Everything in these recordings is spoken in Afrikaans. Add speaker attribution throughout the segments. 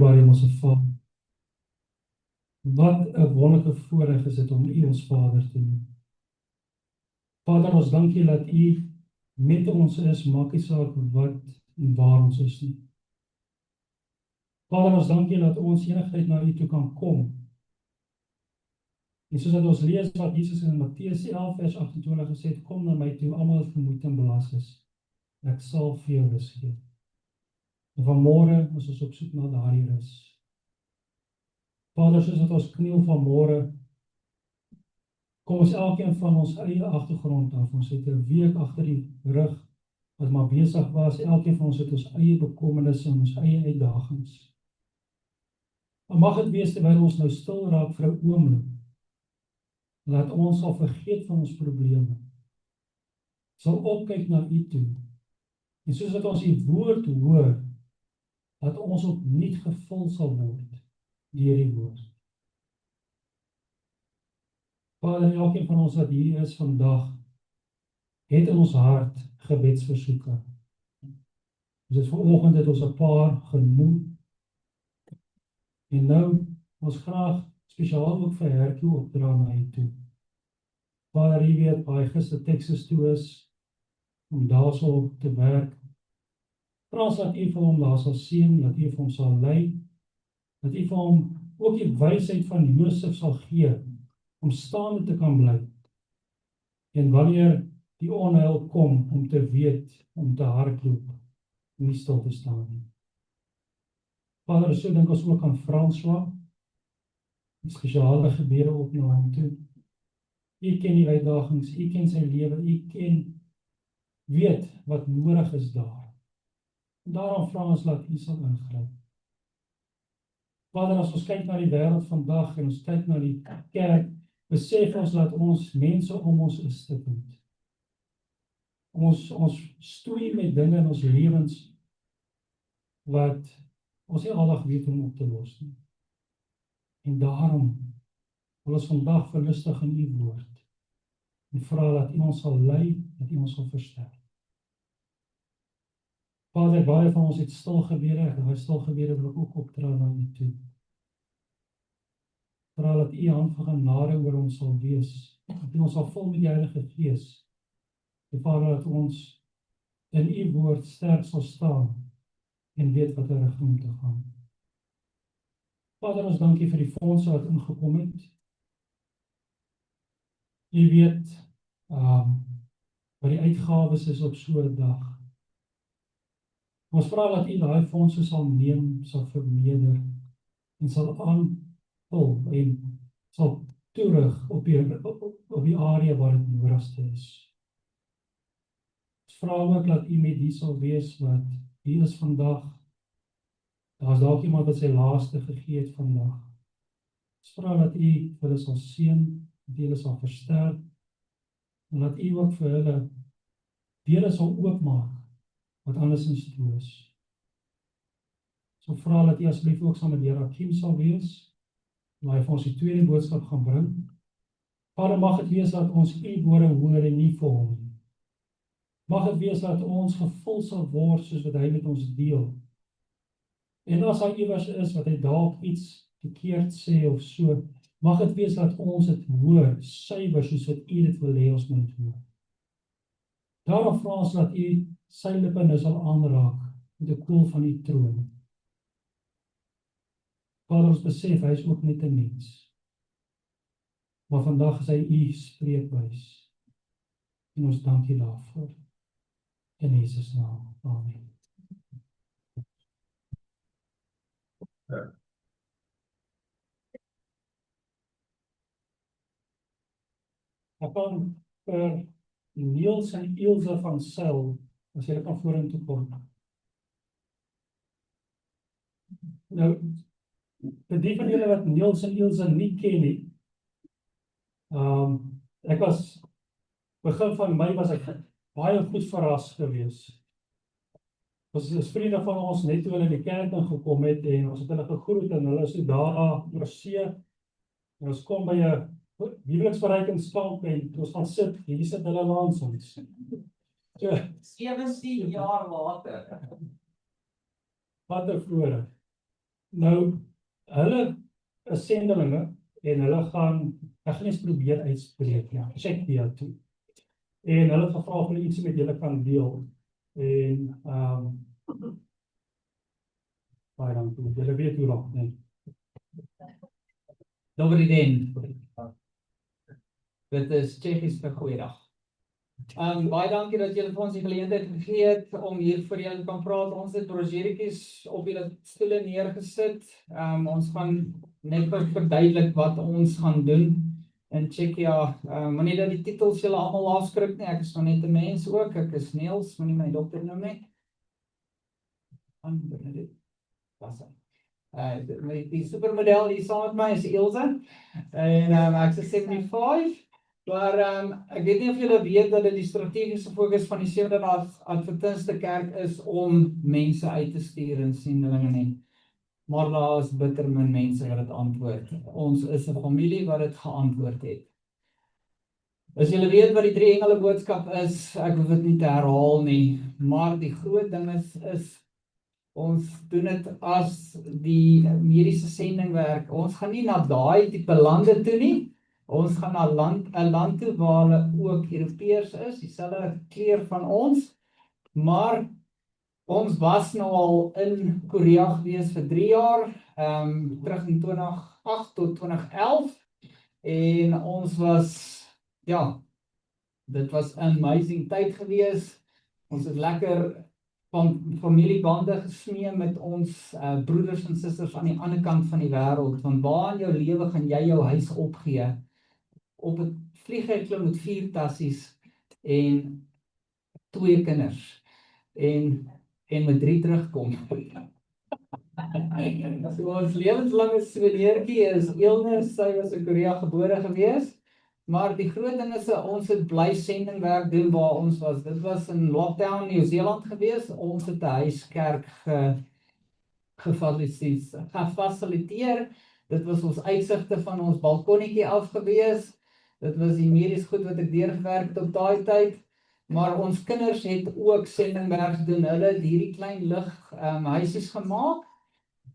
Speaker 1: Dierbare Hemelse Vader, wat 'n wonderlike voorreg is dit om U ons Vader te noem. Vader, ons dank U dat U met ons is, maak nie saak wat en waar ons is nie. Vader, ons dank U dat ons enigheid na U toe kan kom. En soos dat ons lees wat Jesus in Matteus 11 vers 28 gesê het, kom na my toe, almal wat vermoeid en belas is. Ek sal vir jou rus gee. En vanmôre is ons op soek na daardie rus. Vader, soos dat ons kniel vanmôre, kom ons elkeen van ons eie agtergrond af. Ons het 'n week agter die rug wat maar besig was. Elkeen van ons het ons eie bekommernisse en ons eie uitdagings. Maar mag dit wees terwyl ons nou stil raak vir 'n oomblik, dat ons sal vergeet van ons probleme, sal opkyk na U toe, en soos dat ons U woord hoor, dat ons opnuut gevul sal word deur die woord. Vader, elkeen van ons wat hier is vandag, het in ons hart gebedsversoeke. Dus vanoggend het ons 'n paar genoem, en nou ons graag spesiaal ook vir Hertjie opdra na U toe. Vader, U weet waar hy gister Texas toe is, om daarso te werk. Vra ons dat U vir hom daar sal seën, dat U vir hom sal lei, dat U vir hom ook die wysheid van Josef sal gee, om staande te kan bly. En wanneer die onheil kom, om te weet, om te hardloop, nie stil te staan nie. Vader, so dink ons ook aan François, die spesiale gebede op na hom toe. U ken die uitdagings, U ken sy lewe, U weet wat nodig is daar. En daarom vra ons dat U sal ingryp. Vader, as ons kyk na die wêreld vandag en ons kyk na die kerk, besef ons dat ons mense om ons is stikkend. Ons stoei met dinge in ons lewens wat ons nie aldag weet om op te los nie. En daarom wil ons vandag verlustig in U woord en vra dat U ons sal lei, dat U ons sal versterk. Vader, baie van ons het stil gebede, en daai stil gebede wil ek ook opdra na U toe. Vra dat U hand van genade oor ons sal wees, dat U ons sal vul met die Heilige Gees. En Vader, dat ons in U woord sterk sal staan en weet wat 'n rigting om te gaan. Vader, ons dankie vir die fondse wat ingekom het. U weet wat die uitgawes is op so 'n dag. Ons vra dat U daai fondse sal neem, sal vermeerder en sal aanvul en sal toerig op die area waar dit nodigste is. Ons vra ook dat U met die sal wees wat hier is vandag. Daar is dalk iemand wat sy laaste gegee het vandag. Ons vra dat U hulle sal seën, dat U hulle sal versterk, en dat U ook vir hulle deure sal oopmaak wat andersins toe is. So vra dat U asseblief ook saam met die Hakim sal wees, en hy vir ons die tweede boodskap gaan bring. Vader, mag dit wees dat ons U woorde hoor en nie vir hom nie. Mag dit wees dat ons gevul sal word soos wat hy met ons deel. En as daar iewers is wat hy dalk iets verkeerd sê of so, mag dit wees dat ons dit hoor, suiwer soos wat U dit wil hê ons moet hoor. Daarom vra ons dat U sy lippe nou sal aanraak met die koel van U troon. Vader, ons besef, hy is ook net 'n mens. Maar vandag is hy U spreekwys. En ons dank U daarvoor. In Jesus naam. Amen. Ek kan vir Niels en Ilse van Sail, as julle kan vorentoe kom. Nou, vir die van julle wat Niels en Ilse nie ken nie, ek was, begin van Mei was ek baie goed verras gewees. Ons is vriende van ons net toe hulle in die kerk ingekom het, en ons het hulle gegroet, en hulle is toe daar oor see, en ons kom by 'n huweliksverrykingskamp, en ons gaan sit, hier sit hulle langs ons.
Speaker 2: 17 jaar later.
Speaker 1: Wat 'n voorreg. Nou, hulle is sendelinge en hulle gaan, ek gaan eens probeer uitspreek, ja, check die toe. En hulle het gevra of hulle iets met julle kan deel. En, baie dankie, julle weet hoe lang, nee.
Speaker 2: Dobry den. Dit is Tsjechies vir goeiedag. Baie dankie dat julle vir ons die geleentheid gegee het om hier vir julle te kan praat. Ons het brosjurietjies op julle stoele neergesit. Ons gaan net verduidelik wat ons gaan doen in Tsjechië. Moenie dat die titels julle almal afskrik nie. Ek is nog net 'n mens ook. Ek is Niels, moenie my dokter noem nie. Die supermodel hier saam met my is Ilse. En ek is 75. Maar ek weet nie of julle weet dat dit die strategiese fokus van die Seventh-day Adventiste Kerk is om mense uit te stuur in sendelinge nie. Maar daar is bitter min mense wat dit antwoord. Ons is 'n familie wat dit geantwoord het. As julle weet wat die 3 engele boodskap is, ek hoef dit nie te herhaal nie, maar die groot ding is ons doen dit as die mediese sendingwerk. Ons gaan nie na daai tipe lande toe nie. Ons gaan na 'n land toe waar hulle ook Europeërs is, dieselfde kleur van ons, maar ons was nou al in Korea gewees vir 3 jaar, terug in 2008 tot 2011, en ons was, ja, dit was 'n amazing tyd gewees. Ons het lekker van familiebande gesmee met ons broeders en susters aan die ander kant van die wêreld, want waar in jou lewe gaan jy jou huis opgee? Op 'n vliegtuig klim met 4 tassies en 2 kinders en met 3 terugkom. So ons lewenslange souveniirtjie is Eelner, sy was in Korea gebore gewees, maar die groot ding is ons het bly sendingwerk doen waar ons was. Dit was in Lockdown, Nieu-Seeland gewees. Ons het 'n huiskerk gefasiliteer. Dit was ons uitsigte van ons balkonnetjie af gewees. Dit was die medies goed wat ek deurgewerk het op daai tyd. Maar ons kinders het ook sendingwerk gedoen. Hulle het hierdie klein huisies gemaak.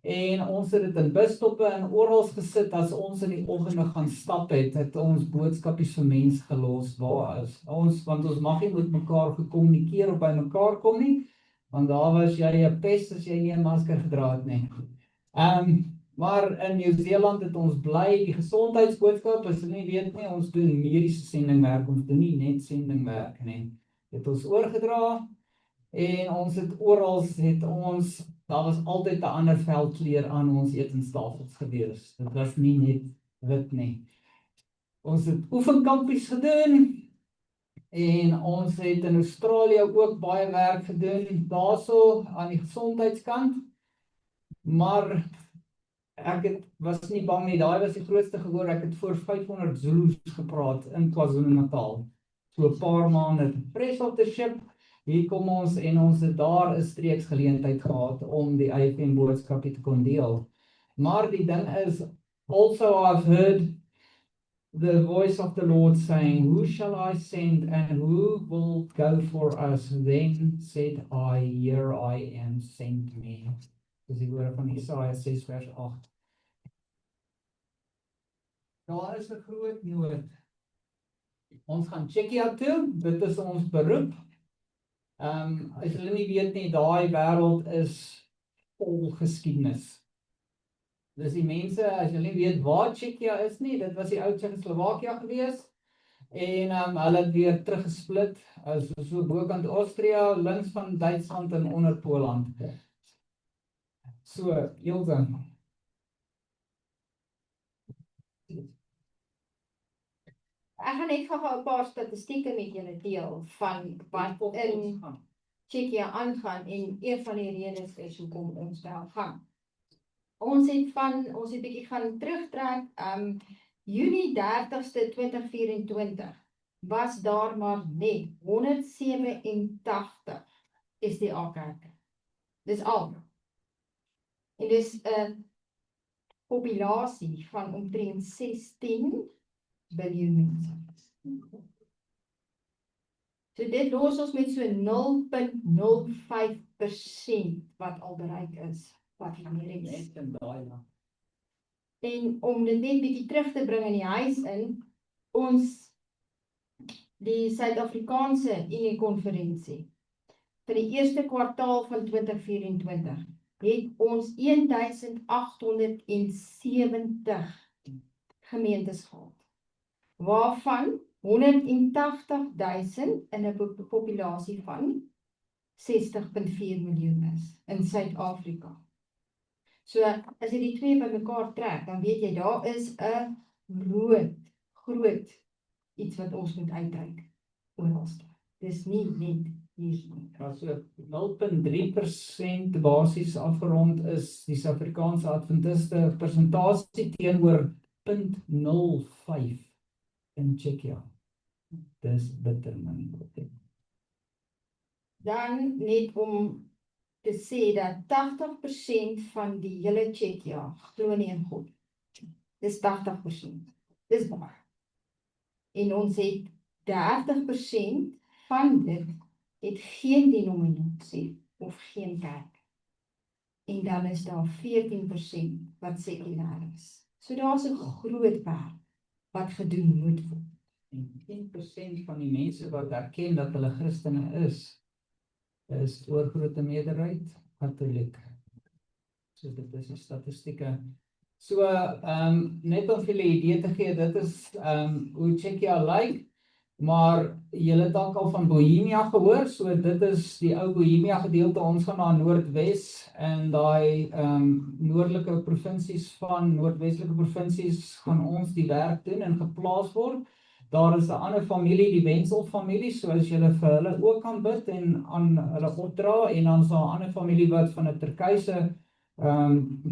Speaker 2: En ons het dit in busstoppe en oral gesit. As ons in die oggende gaan stap het ons boodskapies vir mense gelos. Waar is ons? Want ons mag nie met mekaar gekommunikeer of by mekaar kom nie. Want daar was jy 'n pes as jy nie 'n masker gedra het nie. Maar in Nieu-Seeland het ons bly die gesondheidsboodskap, as jy nie weet nie, ons doen mediese sendingwerk, ons doen nie net sendingwerk nie. Het ons oorgedra en ons het oral daar was altyd 'n ander veldkleur aan ons etenstafels gewees. Dit was nie net wit nie. Ons het oefenkampies gedoen en ons het in Australië ook baie werk gedoen daarso aan die gesondheidskant. Maar ek was nie bang nie, daai was die grootste gehoor. Ek het voor 500 Zulus gepraat in KwaZulu-Natal. So 'n paar maande fresh off the ship. Hier kom ons en ons het daar 'n streeksgeleentheid gehad om die IFM boodskapie te kon deel. Maar die ding is, also I've heard the voice of the Lord saying, "Who shall I send and who will go for us? Then said I, here I am, send me." Dis die woorde van Jesaja 6 vers 8. Daar is 'n groot nood. Ons gaan Tsjechië toe, dit is ons beroep. As julle nie weet nie, daai wêreld is vol geskiedenis. Dis die mense, as julle nie weet waar Tsjechië is nie, dit was die ou Tsjechoslowakia gewees. En hulle het weer teruggesplit, so bokant Austria, links van Duitsland en onder Poland. So, Ilse.
Speaker 3: Ek gaan net gou 'n paar statistieke met julle deel van wat in Tsjechië aangaan en een van die redes is hoekom ons daar gaan. Ons het bietjie gaan terugtrek. Junie 30ste 2024 was daar maar net 187 SDA-kerke. Dis al. En dis 'n populasie van omtrent 16 biljoen mense. So dit los ons met so 0,05% wat al bereik is. wat hier is.
Speaker 2: Net in daai land.
Speaker 3: En om dit net bietjie terug te bring in die huis in, ons die Suid-Afrikaanse Unie-konferensie vir die eerste kwartaal van 2024 het ons 1870 gemeentes gehad, waarvan 180.000 in 'n populasie van 60.4 miljoen is in Suid-Afrika. So as jy die twee bymekaar trek, dan weet jy daar is 'n groot iets wat ons moet uitreik oralste. Dis nie net hier nie.
Speaker 2: Ja, so 0,3% basies afgerond is die Suid-Afrikaanse Adventiste persentasie teenoor 0,05 in Tsjechië. Dis bitter min.
Speaker 3: Dan net om te sê dat 80% van die hele Tsjechië glo nie in God. Dis 80%. Dis baie. En ons het 30% van dit het geen denominasie of geen kerk. En dan is daar 14% wat sekulêr is. So daar's 'n groot werk wat gedoen moet word.
Speaker 2: En 10% van die mense wat erken dat hulle Christene is oorgrote meerderheid Katoliek. So dit is die statistieke. So net om vir julle 'n idee te gee, dit is hoe Tsjechië lyk, maar julle het dalk al van Bohemia gehoor, so dit is die ou Bohemia gedeelte. Ons gaan na Noordwes en daai noordelike provinsies van noordwestelike provinsies gaan ons die werk doen en geplaas word. Daar is 'n ander familie, die Wenzel familie, so as julle vir hulle ook kan bid en aan hulle opdra, en dan is daar 'n ander familie wat van 'n Turkse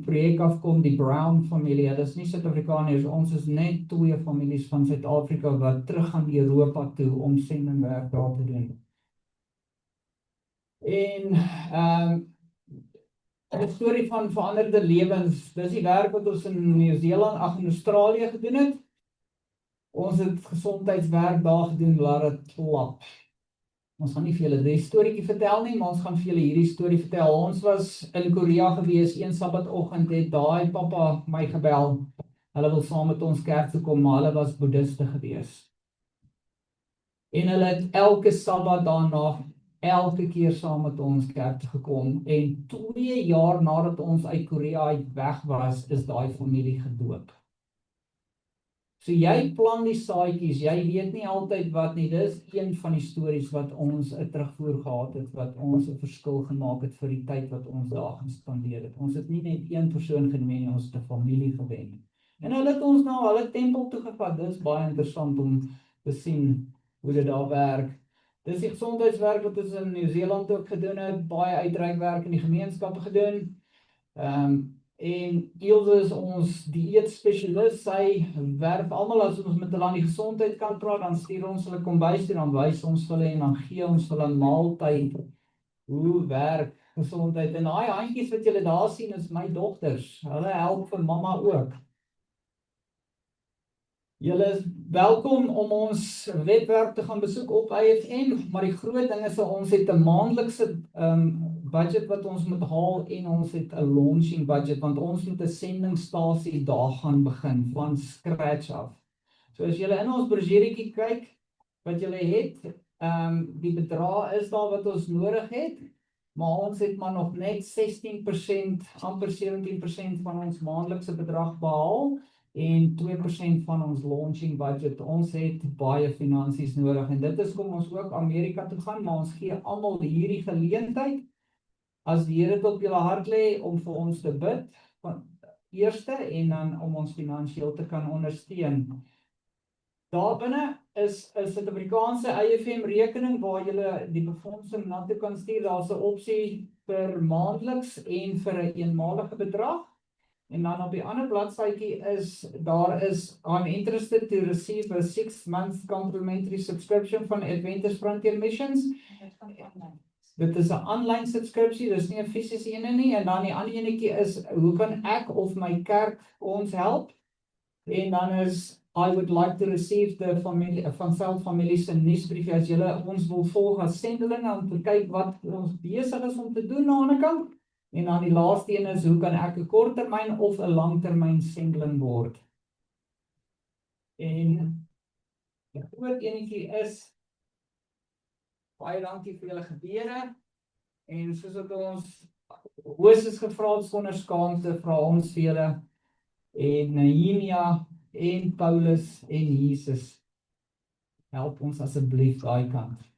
Speaker 2: projek afkom, die Brown familie. Hulle is nie Suid-Afrikaners, ons is net twee families van Suid-Afrika wat terug gaan Europa toe om sendingwerk daar te doen. En 'n storie van veranderde lewens, dis die werk wat ons in Nieu-Seeland, in Australië gedoen het. Ons het gesondheidswerk daar gedoen, laat dit klap. Ons gaan nie vir julle die storieetjie vertel nie, maar ons gaan vir julle hierdie storie vertel. Ons was in Korea gewees, een Sabbaatoggend het daai pappa my gebel. Hulle wil saam met ons kerk toe kom, maar hulle was boeddhiste gewees. En hulle het elke Sabbat daarna, elke keer saam met ons kerk toe gekom. En 2 jaar nadat ons uit Korea uit weg was, is daai familie gedoop. So jy plant die saadjies, jy weet nie altyd wat nie, dis een van die stories wat ons 'n terugvoer gehad het, wat ons 'n verskil gemaak het vir die tyd wat ons daar gespandeer het. Ons het nie net een persoon gewen nie, ons het 'n familie gewen. En hulle het ons na hulle tempel toe gevat. Dis baie interessant om te sien hoe dit daar werk. Dis die gesondheidswerk wat ons in Nieu-Seeland ook gedoen het, baie uitreikwerk in die gemeenskappe gedoen. En Ilse is ons dieetspesialis, sy werk almal as ons met hulle aan die gesondheid kan praat, dan stuur ons hulle kombuis toe, dan wys ons hulle en dan gee ons hulle maaltyd. Hoe werk gesondheid? En daai handjies wat julle daar sien is my dogters. Hulle help vir mamma ook. Julle is welkom om ons webwerf te gaan besoek op IFN, maar die groot ding is dat ons het 'n maandelikse budget wat ons moet haal en ons het 'n launching budget, want ons moet 'n sendingstasie daar gaan begin van scratch af. So as julle in ons brosjurietjie kyk wat julle het, die bedrag is daar wat ons nodig het, maar ons het maar nog net 16%, amper 17% van ons maandelikse bedrag behaal en 2% van ons launching budget. Ons het baie finansies nodig en dit is kom ons ook Amerika toe gaan, maar ons gee almal hierdie geleentheid as die Here dit op julle hart lê om vir ons te bid van eerste en dan om ons finansiëel te kan ondersteun. Daarbinne is 'n Suid-Afrikaanse IFM rekening waar jy die befondsing na toe kan stuur. Daar's 'n opsie vir maandeliks en vir 'n eenmalige bedrag. En dan op die ander bladsytjie is I'm interested to receive a 6-month complimentary subscription van Adventist Frontier Missions. Dit is 'n aanlyn subskripsie, dis nie 'n fisiese ene nie. En dan die ander enetjie is hoe kan ek of my kerk ons help? En dan is I would like to receive the van Self Familie se nuusbrief as julle ons wil volg as sendelinge om te kyk wat ons besig is om te doen aan die ander kant. En dan die laaste een is, hoe kan ek 'n korttermyn of 'n langtermyn sending word? En die groot enetjie is, baie dankie vir julle gebede, en soos wat ons Moses gevra het sonder skaamte, vra ons vir julle, en Nehemia, en Paulus, en Jesus, help ons asseblief daai kant.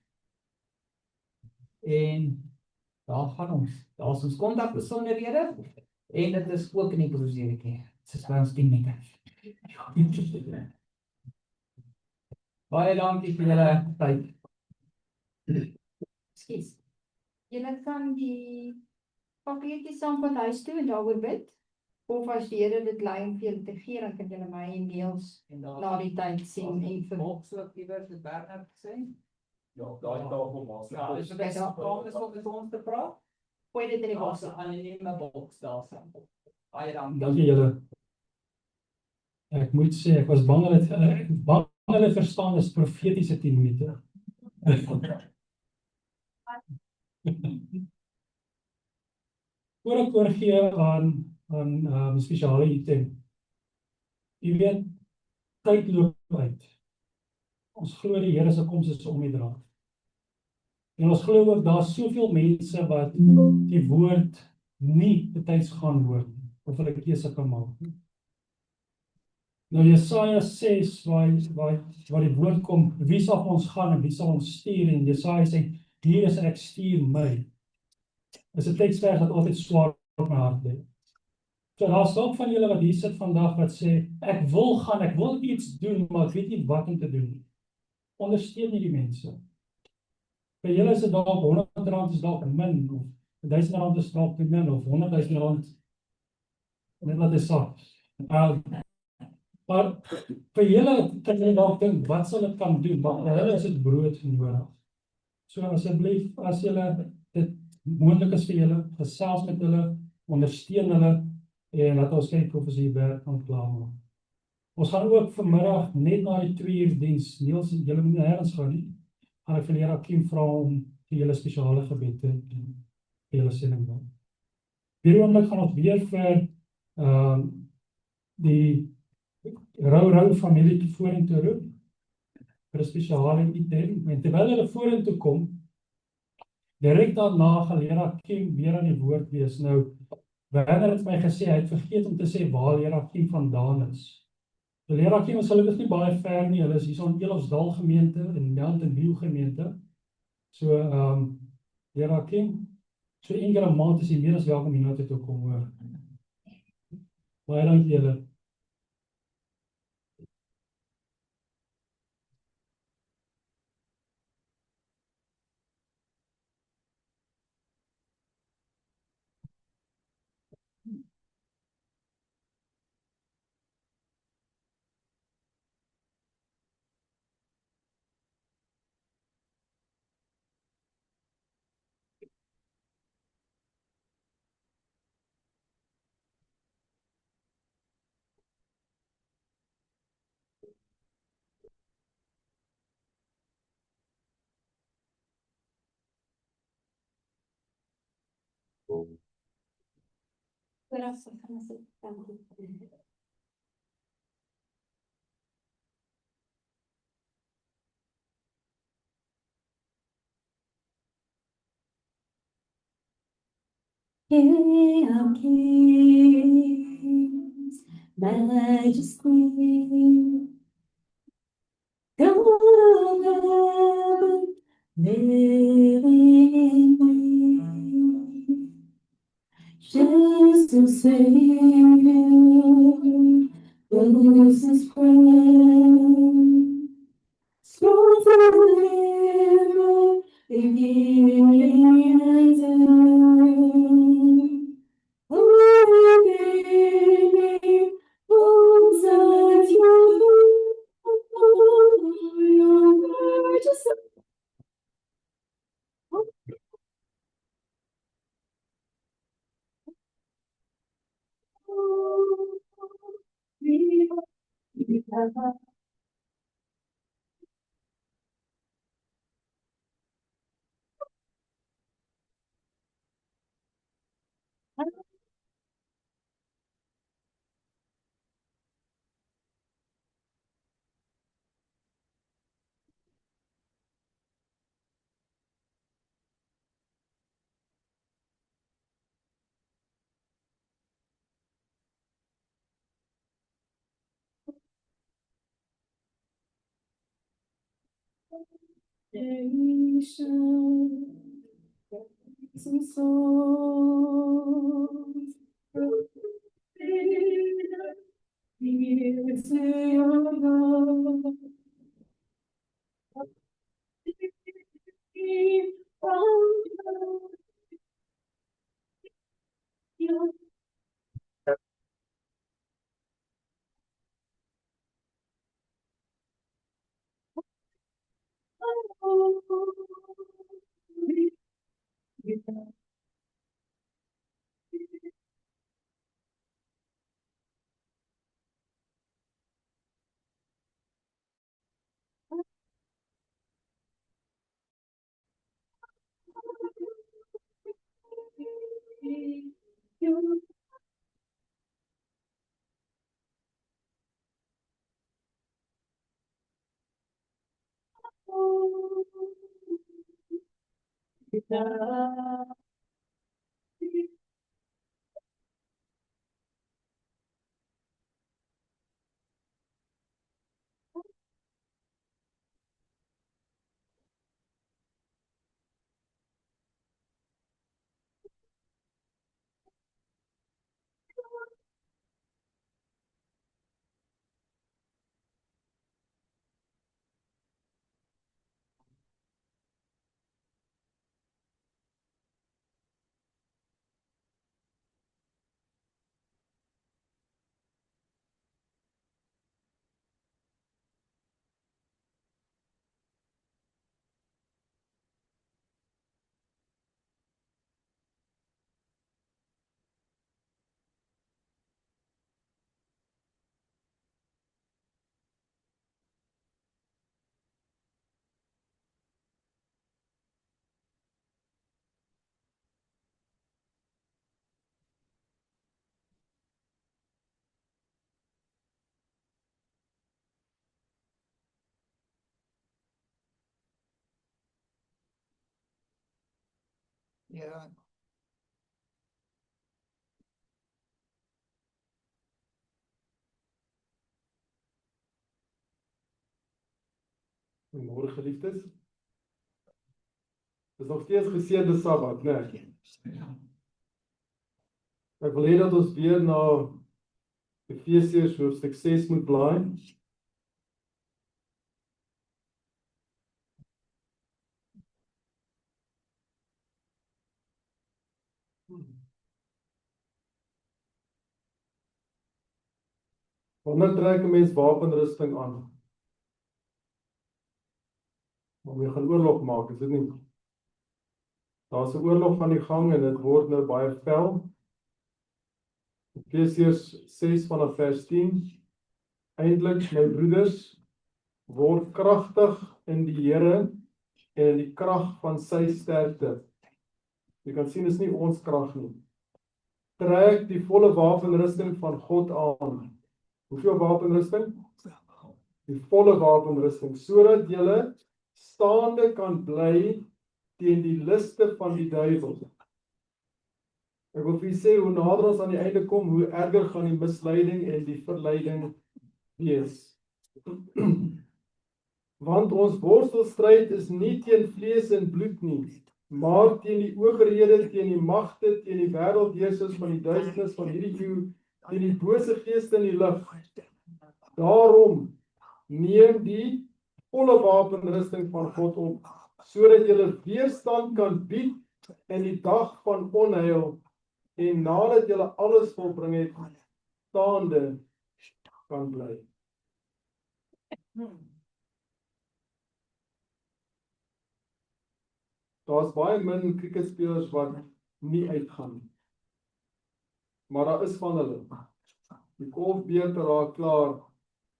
Speaker 2: En daar gaan ons, daar is ons kontakbesonderhede, en dit is ook in die broseretjie. Dit is by ons 10 meter. Baie dankie vir julle tyd.
Speaker 3: Ekskuus. Julle kan die papiertjies saamvat huis toe en daaroor bid. Of as die Here dit lei om vir julle te gee, dan kan julle my e-mails
Speaker 2: En daar
Speaker 3: na die tyd sien en vir
Speaker 2: boks wat iewers het Bernard gesê.
Speaker 4: Ja, daai tafel maak.
Speaker 2: Ja, is dit daar kom is om met ons te praat?
Speaker 3: gooi dit in die
Speaker 2: Daar's
Speaker 3: boks.
Speaker 2: 'n anonieme boks daar staan. Baie dankie.
Speaker 1: Dankie julle. Ek moet sê, ek was bang hulle verstaan is profetiese 10 minute. Voor ek oorgee aan spesiale item. Jy weet, tyd loop uit. Ons glo die Here se koms is om die draad. En ons glo ook daar's soveel mense wat die woord nie betyds gaan hoor nie, of hulle keuse kan maak nie. Nou Jesaja 6 waar die woord kom, wie sal vir ons gaan en wie sal ons stuur, en Jesaja sê, hier is ek, stuur my. Is 'n teksvers wat altyd swaar op my hart lê. So daar's dalk van julle wat hier sit vandag wat sê, ek wil gaan, ek wil iets doen, maar ek weet nie wat om te doen nie. Ondersteun hierdie mense. Vir julle is dit dalk R100 is dalk min, of R1000 is dalk te min, of R100,000, net wat is saak. Maar vir julle kan jy dalk dink, wat sal dit kan doen? Maar vir hulle is dit brood nodig. So asseblief, as julle dit moontlik is vir julle, gesels met hulle, ondersteun hulle, en laat ons kyk of ons hier werk kan klaarmaak. Ons gaan ook vanmiddag, net na die 2 uur diens, Niels, julle moet nie nêrens gaan nie, gaan ek vir die Here Hakim vra om vir julle spesiale gebed te doen, vir julle sending dan. Hierdie oomblik gaan ons weer vir die rou familie vorentoe roep, vir 'n spesiale item, en terwyl hulle vorentoe kom, direk daarna gaan Here Hakim weer aan die woord wees. Nou, Werner het my gesê, hy het vergeet om te sê waar Here Hakim vandaan is. So Here Hakim is gelukkig nie baie ver nie, hulle is hier so in Elofsdal gemeente, in Mountain View gemeente. So, Here Hakim, so 1 keer 'n maand is hy meer as welkom hiernatoe toe kom hoor. Baie dankie julle.
Speaker 5: King of kings, majesty, God of heaven, living in me, Jesus Savior, closest friend, strong to deliver, beginning and end. Oh, baby, holds at your majesty. nation, some souls, here to your love.
Speaker 2: Ja.
Speaker 6: Goeiemôre geliefdes. Dis nog steeds geseënde Sabbat, né? Ek wil hê dat ons weer na Efesiërs hoofstuk 6 moet blaai. Wanneer trek 'n mens wapenrusting aan? Om jy gaan oorlog maak, is dit nie? Daar's 'n oorlog aan die gang en dit word nou baie fel. Efesiërs 6 vanaf vers 10. Eintlik, my broeders, word kragtig in die Here en in die krag van sy sterkte. Jy kan sien, dis nie ons krag nie. Trek die volle wapenrusting van God aan. Hoeveel wapenrusting? Die volle wapenrusting, sodat julle staande kan bly teen die liste van die duiwel. Ek wil vir julle sê, hoe nader ons aan die einde kom, hoe erger gaan die misleiding en die verleiding wees. Want ons worstelstryd is nie teen vlees en bloed nie, maar teen die owerhede, teen die magte, teen die wêreldheersers van die duisternis van hierdie eeu, teen die bose geeste in die lig. Daarom neem die volle wapenrusting van God op, sodat julle weerstand kan bied in die dag van onheil en nadat julle alles volbring het, staande kan bly. Daar's baie min cricketspelers wat nie uitgaan nie. Maar daar is van hulle. Die golfbeurte raak klaar,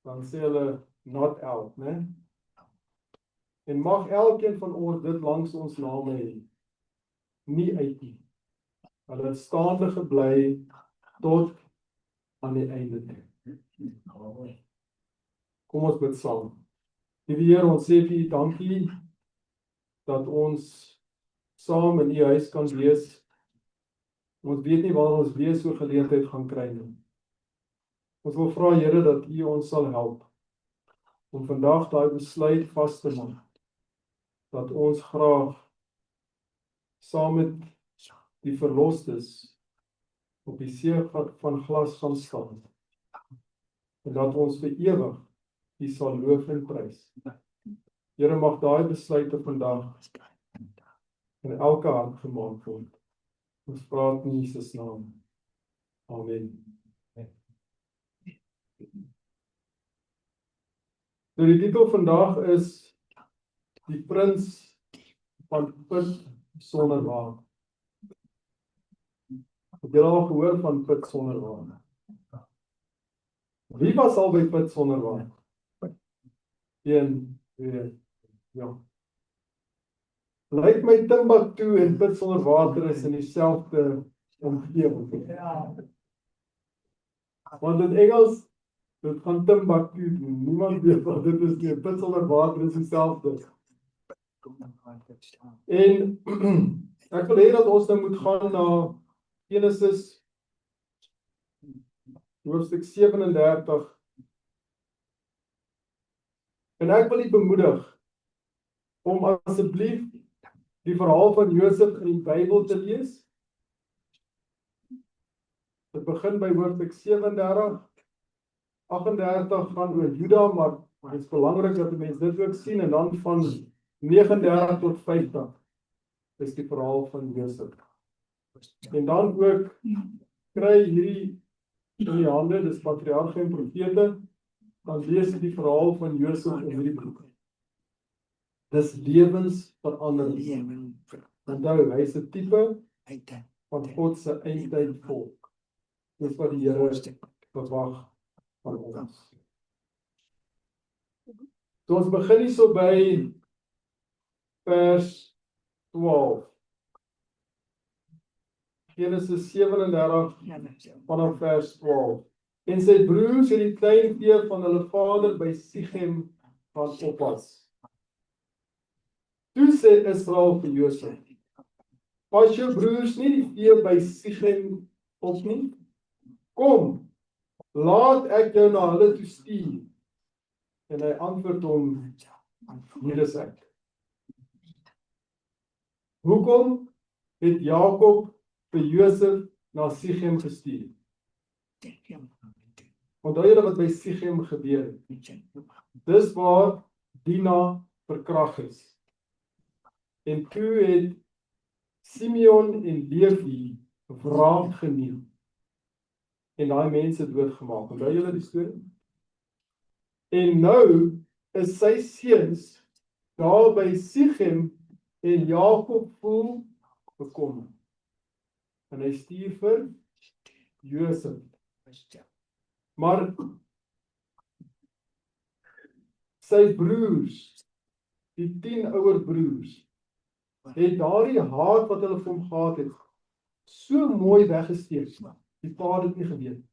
Speaker 6: dan sê hulle not out, né? En mag elkeen van ons dit langs ons name hê. Nie uit nie. Hulle het staande gebly tot aan die einde toe. Kom ons bid saam. Liewe Here, ons sê vir U dankie dat ons saam in U huis kan wees. Ons weet nie waar ons weer so geleentheid gaan kry nie. Ons wil vra, Here, dat U ons sal help om vandag daai besluit vas te maak. dat ons graag saam met die verlostes op die see van glas gaan staan. En dat ons vir ewig U sal loof en prys. Here, mag daai besluite vandag in elke hart gemaak word. Ons praat in Jesus naam. Amen. Nou die titel vandag is Die Prins van Put sonder water. Het julle al gehoor van put sonder water? Wie was al by put sonder water? 1, 2, ja. Lyk my Timbuktu en put sonder water is in dieselfde omgewing. Want in Engels, dit gaan Timbuktu doen. Niemand weet wat dit is nie. Put sonder water is dieselfde. En ek wil hê dat ons nou moet gaan na Genesis hoofstuk 37. En ek wil u bemoedig om asseblief die verhaal van Josef in die Bybel te lees. Dit begin by hoofstuk 37. 38 gaan oor Juda, maar dit is belangrik dat die mens dit ook sien, en dan van 39 tot 50 is die verhaal van Josef. En dan ook kry hierdie in die hande, dis patriarge en profete, dan lees jy die verhaal van Josef in hierdie boek. Dis lewensverandering. Onthou, hy is 'n tipe van God se eindtyd volk. Dis wat die Here verwag van ons. So ons begin hier so by vers 12. Genesis 37 vanaf vers 12. En sy broers het die kleinvee van hulle vader by Sichem gaan oppas. Toe sê Israel vir Josef: "Pas jou broers nie die vee by Sichem op nie? Kom, laat ek jou na hulle toe stuur." En hy antwoord hom: "Hier is ek." Hoekom het Jakob vir Josef na Sichem gestuur? Onthou julle wat by Sichem gebeur het? Dis waar Dina verkragt is. En toe het Simeon en Levi wraak geneem en daai mense doodgemaak. Onthou julle die storie? En nou is sy seuns daar by Sichem en Jakob voel bekommerd. En hy stuur vir Josef. Maar sy broers, die 10 ouer broers, het daardie haat wat hulle vir hom gehad het, so mooi weggesteek. Die pa het dit nie geweet.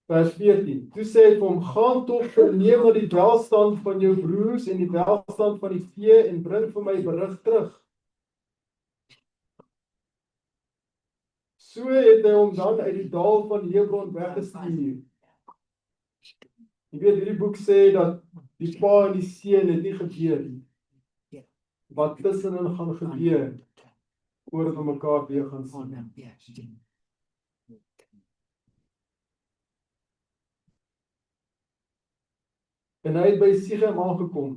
Speaker 6: Vers 14. Toe sê hy vir hom: "Gaan tog verneem na die welstand van jou broers en die welstand van die vee en bring vir my berig terug." So het hy hom dan uit die dal van Hebron weggestuur. Jy weet, hierdie boek sê dat die pa en die seun het nie gebeur nie. Wat tussenin gaan gebeur, voordat we mekaar weer gaan sien. En hy het by Sichem aangekom.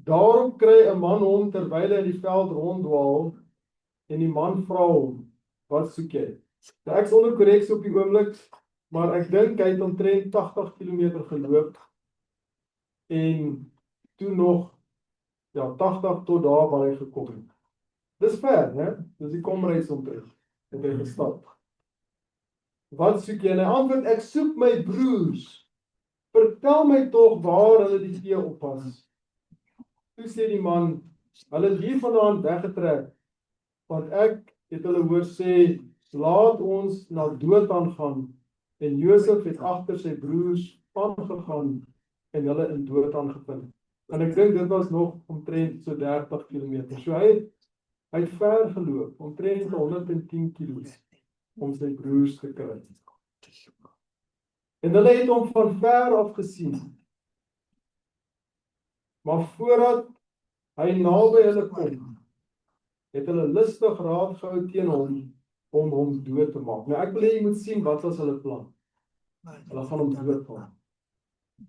Speaker 6: Daarop kry 'n man hom terwyl hy in die veld ronddwaal, en die man vra hom: "Wat soek jy?" Ek is onder korreksie op die oomblik, maar ek dink hy het omtrent 80 km geloop, en toe nog 80 tot daar waar hy gekom het. Dis ver, né? Dis die komreis omtrent. Het hy gestap. Wat soek jy? En hy antwoord: "Ek soek my broers. Vertel my tog waar hulle die vee oppas." Toe sê die man: "Hulle het hiervandaan weggetrek, want ek het hulle hoor sê, laat ons na Dothan gaan." En Josef het agter sy broers aangegaan en hulle in Dothan gevind. En ek dink dit was nog omtrent so 30 km. So hy het ver geloop, omtrent 110 km. om sy broers te kry. En hulle het hom van ver af gesien. Maar voordat hy naby hulle kom, het hulle lustig raad gehou teen hom om hom dood te maak. Nou ek wil hê jy moet sien wat was hulle plan. Hulle gaan hom doodmaak.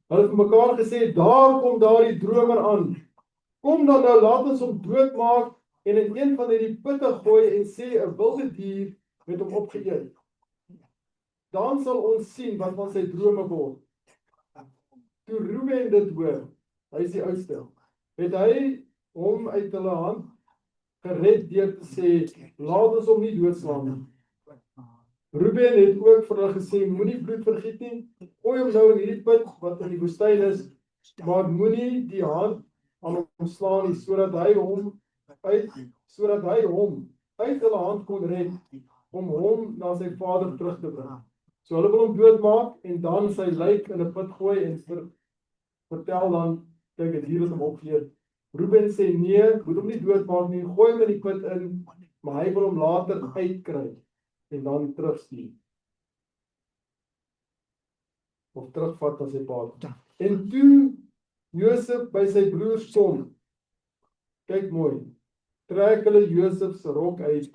Speaker 6: Hulle het vir mekaar gesê, daar kom daardie dromer aan. Kom dan nou, laat ons hom doodmaak en in een van hierdie putte gooi en sê 'n wilde dier het hom opgeëet. Dan sal ons sien wat van sy drome word. Toe Reuben dit hoor, hy is die oudste, het hy hom uit hulle hand gered deur te sê, laat ons hom nie doodslaan nie. Reuben het ook vir hulle gesê, moenie bloed vergiet nie, gooi hom nou in hierdie put wat in die woestyn is, maar moenie die hand aan hom slaan nie, sodat hy hom uit hulle hand kon red, om hom na sy vader terug te bring. So hulle wil hom doodmaak, en dan sy lijk in 'n put gooi, en vertel dan, kyk, 'n dier het hom opgeëet. Reuben sê, nee, moet hom nie doodmaak nie, gooi hom in die put in, maar hy wil hom later uitkry, en dan terugstuur. Of terugvat na sy pa. En toe Josef by sy broers kom, kyk mooi, trek hulle Josef se rok uit,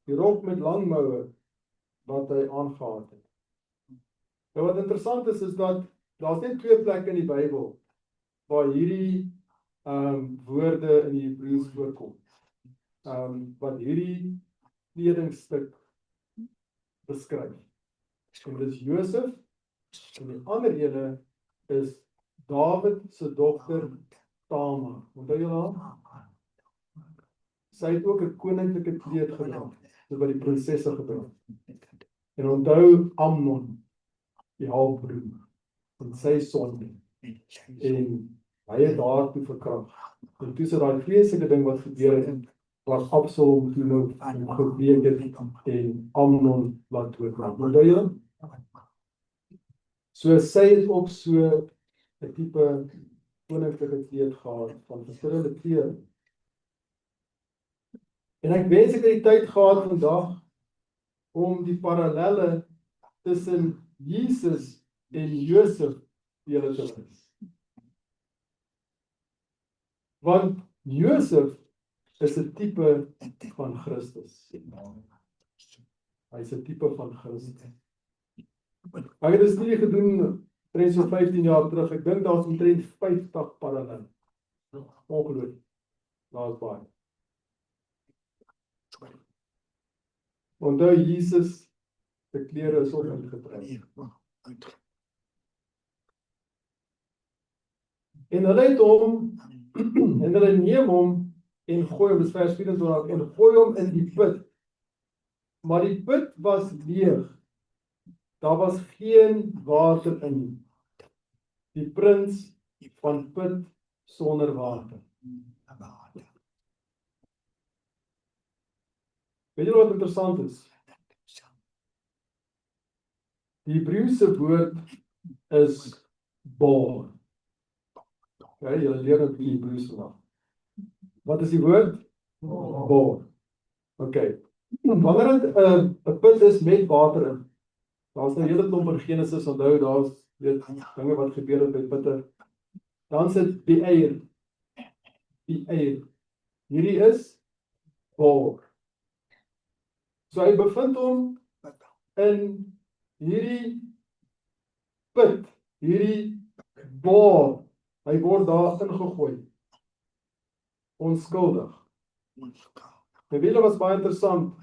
Speaker 6: die rok met lang moue, wat hy aangehad het. Nou wat interessant is dat daar's net 2 plekke in die Bybel waar hierdie woorde in die Hebreëus voorkom. Wat hierdie kledingstuk beskryf. En dis Josef, en die ander ene is Dawid se dogter Tamar. Onthou julle haar? Sy het ook 'n koninklike kleed gedra, soos wat die prinsesse gedra het. En onthou Amnon, die halfbroer, en sy sonde. En hy het haar toe verkragt. En toe sit daai vreeslike ding wat gebeur het, was Absalom toe nou gebreek het en Amnon laat doodmaak. Onthou julle? So sy het ook so 'n tipe koninklike kleed gehad van verskillende kleure. En ek wens ek het die tyd gehad vandag om die parallelle tussen Jesus en Josef vir julle te wys. Want Josef is 'n tipe van Christus. Hy is 'n tipe van Christus. Ek het 'n studie gedoen omtrent so 15 jaar terug. Ek dink daar's omtrent 50 parallelle. Ongelooflik. Daar's baie. Onthou Jesus se klere is ook uitgetrek. En hulle het hom en hulle neem hom en gooi hom, vers 24, en gooi hom in die put. Maar die put was leeg. Daar was geen water in nie. Die prins van put sonder water. Weet julle wat interessant is? Die Hebreëse woord is bar. Ja, julle leer ook die Hebreëus vandag. Wat is die woord? Bar. Okay. Wanneer dit 'n put is met water in, daar's nou hele klomp in Genesis, onthou daar's dinge wat gebeur het by putte. Dan sit die eier. Hierdie is bar. So hy bevind hom in hierdie put, hierdie bar. Hy word daar ingegooi. Onskuldig. Nou weet julle wat baie interessant,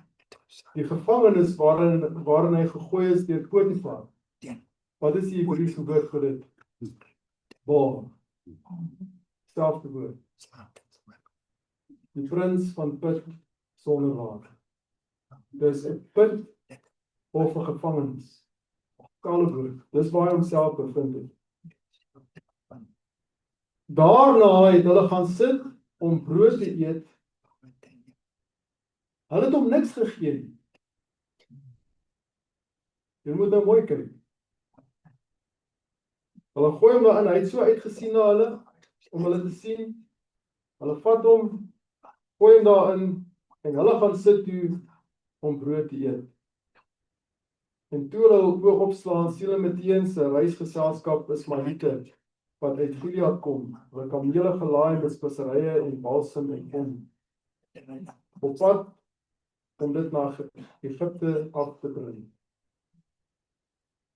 Speaker 6: die gevangenis waarin hy gegooi is deur Potifar. Wat is die Hebreëse woord vir dit? Bar. Selfde woord. Die prins van put sonder water. Dis 'n put of 'n gevangenis. Kale woord. Dis waar hy homself bevind het. Daarna het hulle gaan sit om brood te eet. Hulle het hom niks gegee nie. Jy moet nou mooi kyk. Hulle gooi hom daarin, hy het so uitgesien na hulle, om hulle te sien. Hulle vat hom, gooi hom daarin, en hulle gaan sit toe om brood te eet. En toe hulle hul oog opslaan, sien hulle meteen se reisgeselskap Ismaelite wat uit Gilead kom. Hulle kamele gelaai met speserye en balsam en kom. Op pad om dit na Egipte af te bring.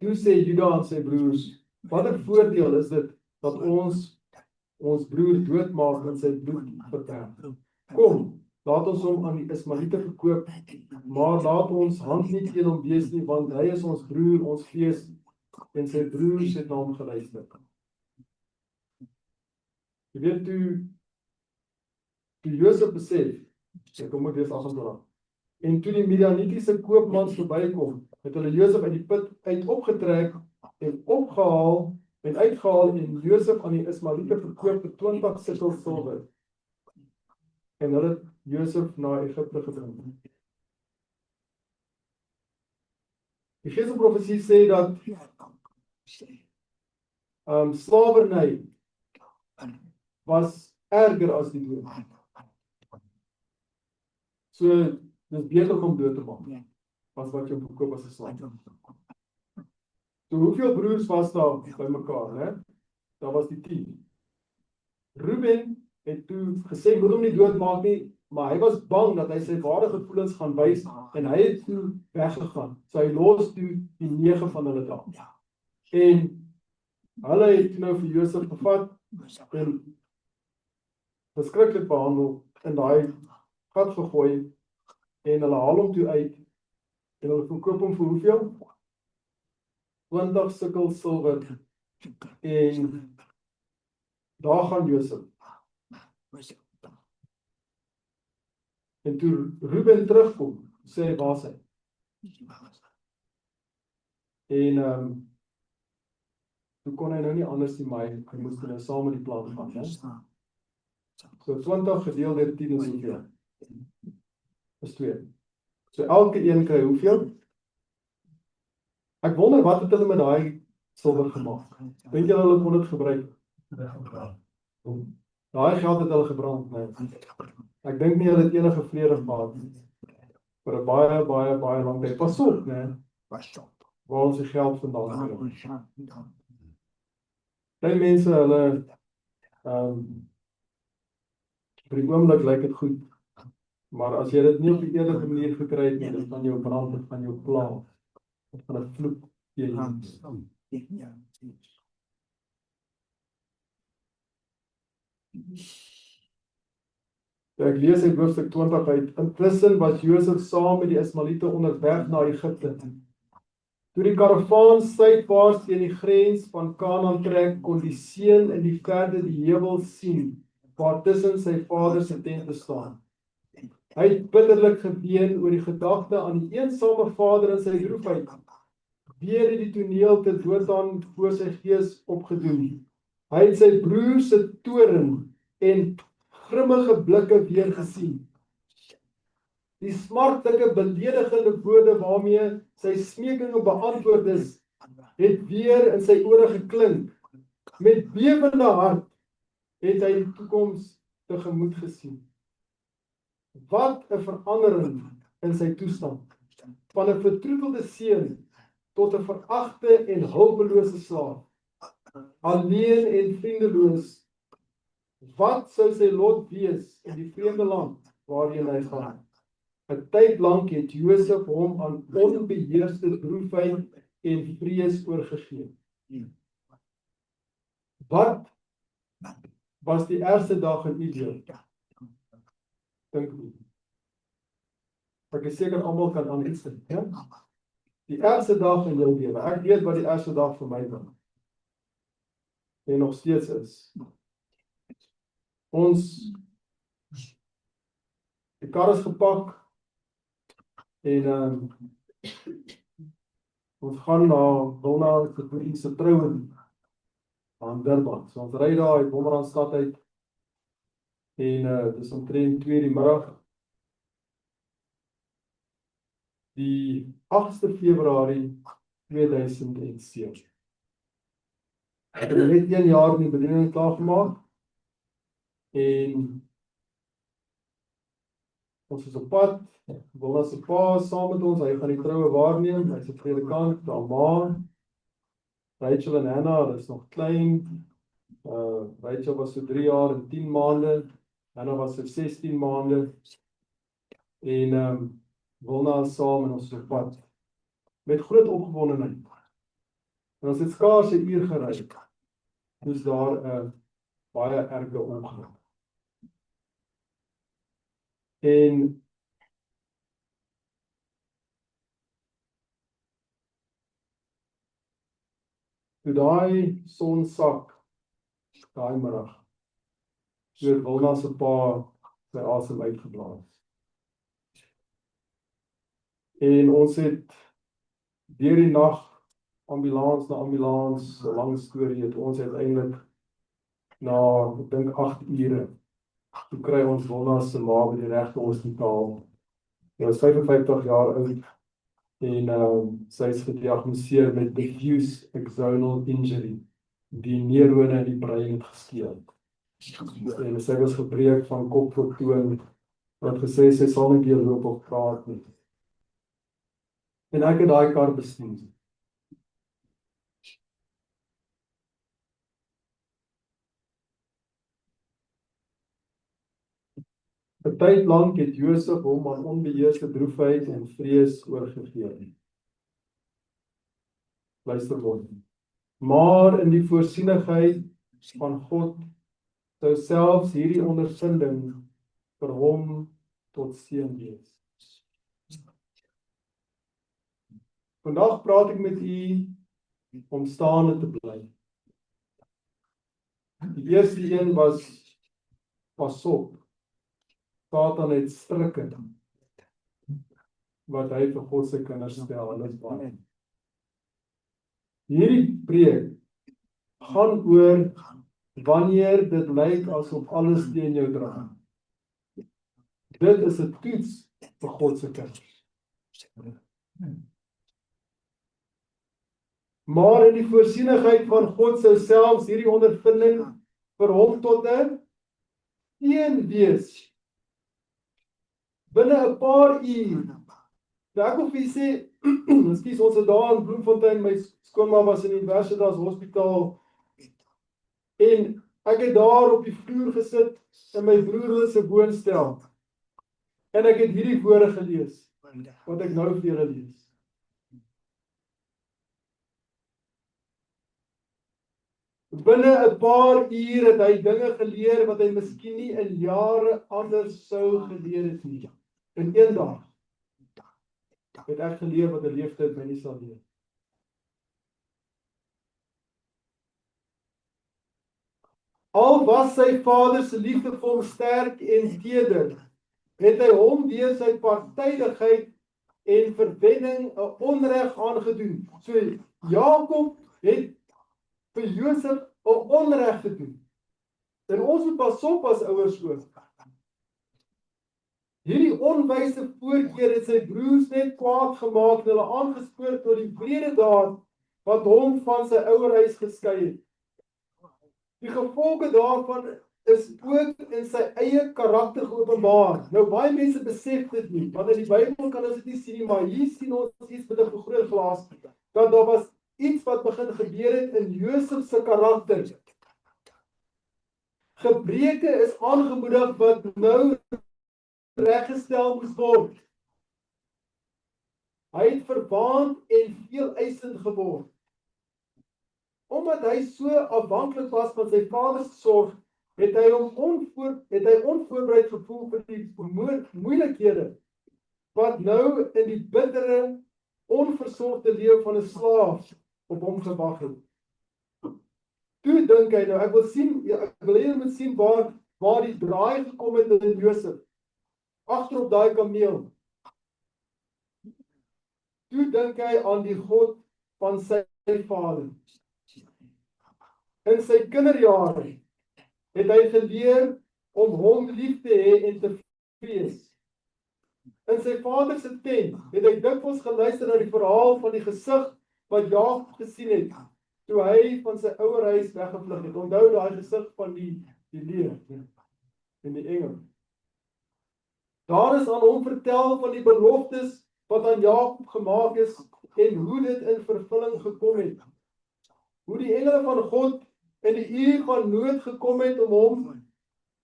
Speaker 6: Toe sê Juda aan sy broers, watter voordeel is dit dat ons broer doodmaak en sy bloed verberg? Kom, laat ons hom aan die Ismaelite verkoop, maar laat ons hand nie teen hom wees nie, want hy is ons broer, ons vlees, en sy broers het na hom geluister. Jy weet, toe Josef besef, kom ek lees 28, en toe die Midianitiese koopmans verbykom, het hulle Josef uit die put uit opgetrek en opgehaal en uitgehaal en Josef aan die Ismaelite verkoop vir 20 sikkel silwer. En hulle het Josef na Egipte gebring. Die Geestelprofesie sê dat slawerny was erger as die dood. So, dis beter om dood te maak, as wat jy verkoop as 'n slaaf. So, hoeveel broers was daar by mekaar, né? Daar was die 10. Reuben het toe gesê, moet hom nie doodmaak nie, maar hy was bang dat hy sy ware gevoelens gaan wys, en hy het toe weggegaan. So hy los toe die 9 van hulle daar. En hulle het nou vir Josef gevat, en beskiklik behandel, in daai gat gegooi, en hulle haal hom toe uit, en hulle verkoop hom vir hoeveel? 20 sikkel silwer, en daar gaan Josef. En toe Reuben terugkom, sê hy, waar is hy? En toe kon hy nou nie anders nie, maar hy moes nou saam met die plan gaan, né? So 20 gedeel deur 10 is hoeveel? Is 2. So elke een kry hoeveel? Ek wonder wat het hulle met daai silwer gemaak? Dink julle hulle kon dit gebruik? Daai geld het hulle gebrand, nee. Ek dink nie hulle het enige vrede gehad nie. Vir 'n baie, baie, baie lang tyd. Pas op, né? Waar ons die geld vandaan kry. Baie mense, hulle vir die oomblik lyk dit goed. Maar as jy dit nie op die eerlike manier gekry het nie, dit gaan jou brand, dit gaan jou pla. Dit gaan 'n vloek teen jou. Ek lees uit hoofstuk 20 uit. Intussen was Josef saam met die Ismaelite onderweg na Egipte. Toe die karavaan suidwaarts teen die grens van Kanaan trek, kon die seun in die verte die heuwel sien, waar tussen sy vader se tente staan. Hy het bitterlik geween oor die gedagte aan die eensame vader in sy droefheid. Weer het die toneel te Dothan voor sy gees opgedoen. Hy het sy broer se toorn en grimmige blikke weer gesien. Die smartlike beledigende woorde waarmee sy smeekinge beantwoord is, het weer in sy ore geklink. Met bewende hart het hy die toekoms tegemoet gesien. Wat 'n verandering in sy toestand. Van 'n vertroetelde seun tot 'n veragte en hulpelose slaaf. Alleen en vriendeloos. Wat sou sy lot wees in die vreemde land waarheen hy gaan? 'n Tyd lank het Josef hom aan onbeheerste droefheid en vrees oorgegee. Wat was die ergste dag in Israel? Dink nie. Ek is seker almal kan aan iets dink, ja? Die ergste dag in jou lewe. Ek weet wat die ergste dag vir my was. En nog steeds is. Ons die kar is gepak en ons gaan na Wilna se troue aan Durban. So ons ry daar uit Bommerandstad uit en dis omtrent 2 die middag. Die 8de Februarie 2007. Ek het net 1 jaar in die bediening klaar gemaak en Ons is op pad. Wilna se pa is saam met ons. Hy gaan die troue waarneem. Hy's 'n predikant, Alma. Rachel en Hannah, hulle is nog klein. Rachel was so 3 jaar en 10 maande. Hannah was so 16 maande. En Wilna is saam en ons is op pad. Met groot opgewondenheid. En ons het skaars 'n uur gery. Dis daar 'n baie erge ongeluk. En toe daai son sak, daai middag, het Wilna se pa sy asem uitgeblaas. En ons het deur die nag ambulans na ambulans, 'n lang storie het ons uiteindelik na, ek dink 8 ure, toe kry ons Wilna se ma by die regte hospitaal. Sy was 55 jaar oud en sy is gediagnoseer met diffuse axonal injury. Die neurone in die brein het geskeur. En sy was gebreek van kop tot toon, wat gesê sy sal nie weer loop of praat nie. En ek het daai kar bestuur. Een tyd lank het Josef hom aan onbeheerste droefheid en vrees oorgegee. Luister mooi. Maar in die voorsienigheid van God sou selfs hierdie ondervinding vir hom tot seën wees. Vandag praat ek met u om staande te bly. Die eerste een was pas op. Satan het strikke wat hy vir God se kinders stel, en dit is baie. Hierdie preek gaan oor wanneer dit lyk asof alles teen jou draai. Dit is 'n toets vir God se kinders. Maar in die voorsienigheid van God sou selfs hierdie ondervinding vir hom tot 'n seën wees. Binne 'n paar uur. Ek wil vir sê, ekskuus, ons het daar in Bloemfontein, my skoonma was in die Universitas Hospitaal, en ek het daar op die vloer gesit in my broer se woonstel, en ek het hierdie woorde gelees, wat ek nou vir julle lees. Binne 'n paar uur het hy dinge geleer wat hy miskien nie in jare anders sou geleer het nie. In een dag het ek geleer wat 'n leeftyd my nie sal leer. Al was sy vader se liefde vir hom sterk en teder, het hy hom deur sy partydigheid en verwenning 'n onreg aangedoen. So Jakob het vir Josef 'n onreg gedoen. En ons moet pas op as ouers ook. Hierdie onwyse voorkeer het sy broers net kwaad gemaak en hulle aangespoor tot die wrede daad wat hom van sy ouerhuis geskei het. Die gevolge daarvan is ook in sy eie karakter geopenbaar. Nou baie mense besef dit nie, want in die Bybel kan ons dit nie sien nie, maar hier sien ons iets met 'n vergrootglas, dat daar was iets wat begin gebeur het in Josef se karakter. Gebreke is aangemoedig wat nou reggestel moes word. Hy het verwaand en veel eisend geword. Omdat hy so afhanklik was van sy vader se sorg, het hy onvoorbereid gevoel vir die moeilikhede wat nou in die bittere, onversorgde lewe van 'n slaaf op hom gewag het. Toe dink hy nou, ek wil hê jy moet sien waar die draai gekom het in Josef. Agter op daai kameel. Toe dink hy aan die God van sy vader. In sy kinderjare het hy geleer om hom lief te hê en te vrees. In sy vader se tent het hy dikwels geluister na die verhaal van die gesig wat Jakob gesien het, toe hy van sy ouerhuis weggevlug het. Onthou daai gesig van die leeu en die engel. Daar is aan hom vertel van die beloftes wat aan Jakob gemaak is en hoe dit in vervulling gekom het. Hoe die engele van God in die uur van nood gekom het om hom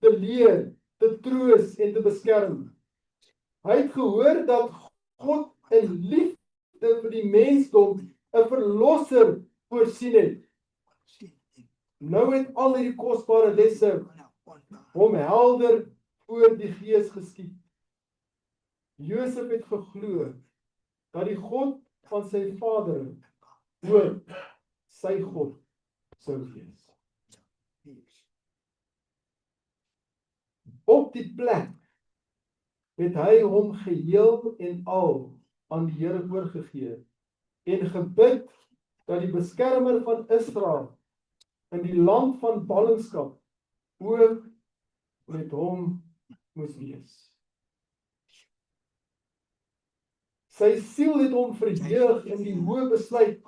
Speaker 6: te leer, te troos en te beskerm. Hy het gehoor dat God in liefde vir die mensdom 'n verlosser voorsien het. Nou het al hierdie kosbare lesse hom helder voor die gees geskiet. Josef het geglo dat die God van sy vader ook sy God sou wees. Op die plek het hy hom geheel en al aan die Here oorgegee en gebid dat die beskermer van Israel in die land van ballingskap ook met hom moes wees. Sy siel het hom verheug in die hoë besluit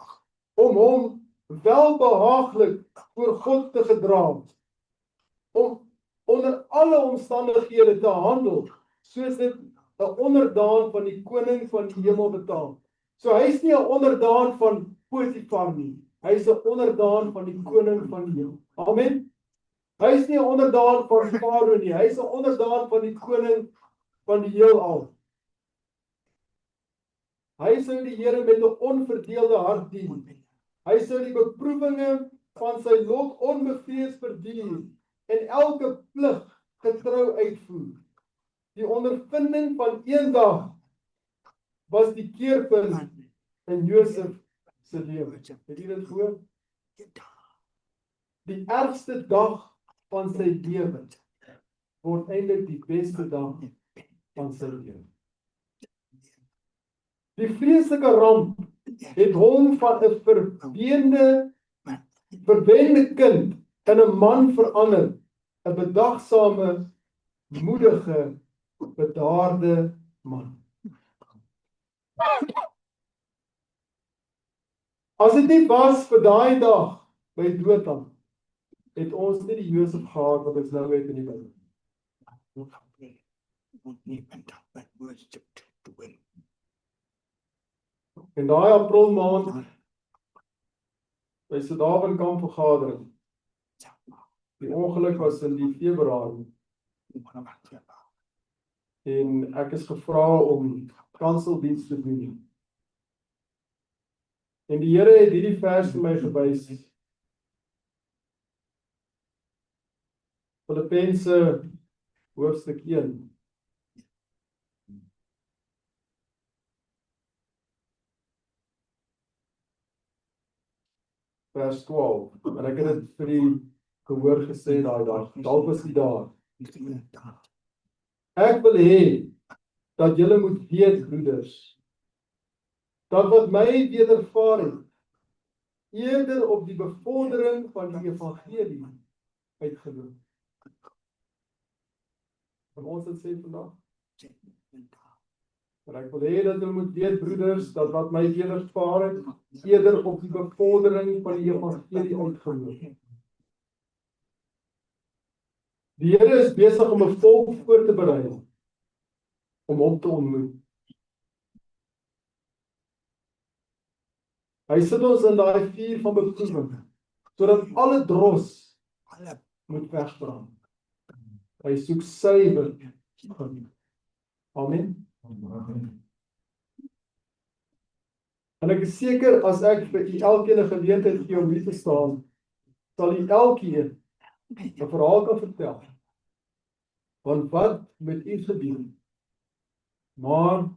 Speaker 6: om hom welbehaaglik voor God te gedra, om onder alle omstandighede te handel, soos dit 'n onderdaan van die koning van die hemel betaal. So hy is nie 'n onderdaan van Potifar nie, hy is 'n onderdaan van die koning van die hemel. Amen. Hy is nie 'n onderdaan van Farao nie, hy is 'n onderdaan van die koning van die heelal. Hy sou die Here met 'n onverdeelde hart dien. Hy sou die beproewinge van sy lot onbevrees verdien en elke plig getrou uitvoer. Die ondervinding van eendag was die keerpunt in Josef se lewe. Het jy dit gehoor? Die ergste dag van sy lewe word eintlik die beste dag van sy lewe. Die vreeslike ramp het hom van 'n verwende kind in 'n man verander, 'n bedagsame, moedige, bedaarde man. As dit nie was vir daai dag by Dothan, het ons nie die Josef gehad wat ons nou het in die Bybel. In daai April maand by Suid-Afrika vergadering. Die ongeluk was in die Februarie. En ek is gevra om kanseldiens te doen. En die Here het hierdie vers vir my gewys. Filippense hoofstuk 1. Vers 12. En ek het dit vir die gehoor gesê daai dag. Dalk was hy daar. Ek wil hê dat julle moet weet, broeders, dat wat my wedervaar het, eerder op die bevordering van die evangelie uitgeloop. Kan ons dit sê vandag? Maar ek wil hê dat julle moet weet, broeders, dat wat my wedervaar het, eerder op die bevordering van die evangelie uitgeloop. Die Here is besig om 'n volk voor te berei om hom te ontmoet. Hy sit ons in daai vuur van beproewing, sodat alle dros moet wegbrand. Hy soek suiwer. Amen. En ek is seker as ek vir u elkeen 'n geleentheid gee om hier te staan, sal u elkeen 'n verhaal kan vertel van wat met u gebeur, maar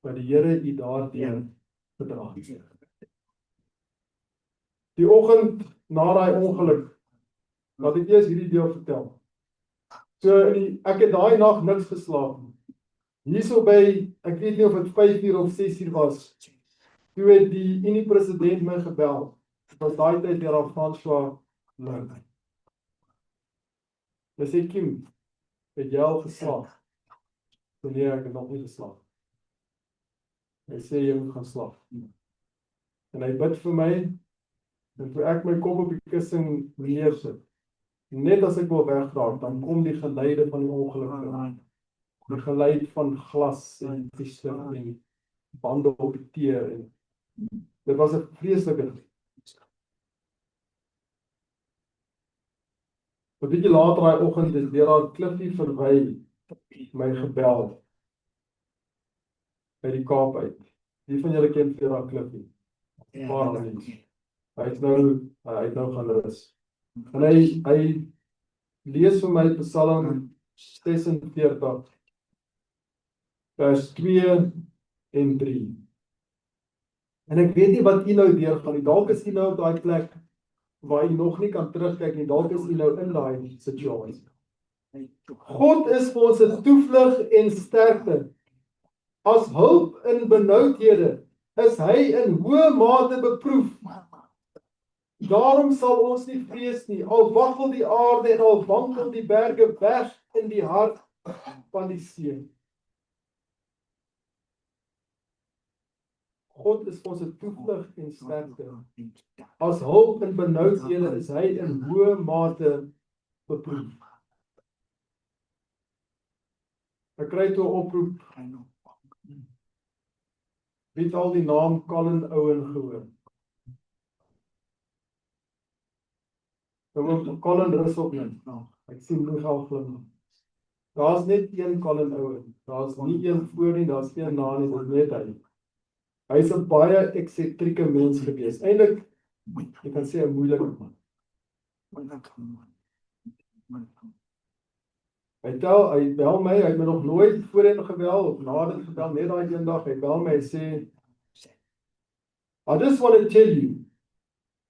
Speaker 6: wat die Here u daardeur gedra het. Die oggend na daai ongeluk, laat ek eers hierdie deel vertel. So ek het daai nag niks geslaap nie. Hierso by, ek weet nie of dit 5:00 of 6:00 was, toe het die Unie-president my gebel. Dit was daai tyd deur François Hollande. Hy sê, Kim, het jy al geslaap? Nee, ek het nog nie geslaap. Hy sê, jy moet gaan slaap. En hy bid vir my, en toe ek my kop op die kussing neersit, net as ek wil wegraak, dan kom die geluide van die ongeluk. die geluid van glas en pieste en bande op die teer en dit was 'n vreeslike ding. 'n bietjie later daai oggend het weer daar Cliffie verwy my gebel by die Kaap uit. Wie van julle ken Vera Cliffie? Paar mense. Hy het nou gaan rus. En hy lees vir my Psalm 46 vers 2 en 3. En ek weet nie wat u nou deurgaan nie. Dalk is u nou op daai plek waar u nog nie kan terugkyk nie. Dalk is u nou in daai situasie. God is vir ons 'n toevlug en sterkte. As hulp in benoudhede is hy in hoë mate beproef. Daarom sal ons nie vrees nie, al waggel die aarde en al wankel die berge weg in die hart van die see. God is vir ons 'n toevlug en sterkte. As hulp in benoudhede is hy in hoë mate beproef. Ek kry toe 'n oproep. Wie het al die naam Colin Owen gehoor? Colin rus op net. Ek sien Michael glimlag. Daar's net een Colin Owen. Daar's nie een voor nie, daar's geen na nie, dis net hy. Hy's 'n baie eksentrieke mens gewees. Eintlik, jy kan sê 'n moeilike man. Hy bel my, hy het my nog nooit voorheen gebel of na dit gebel, net daai een dag, hy bel my en sê, I just want to tell you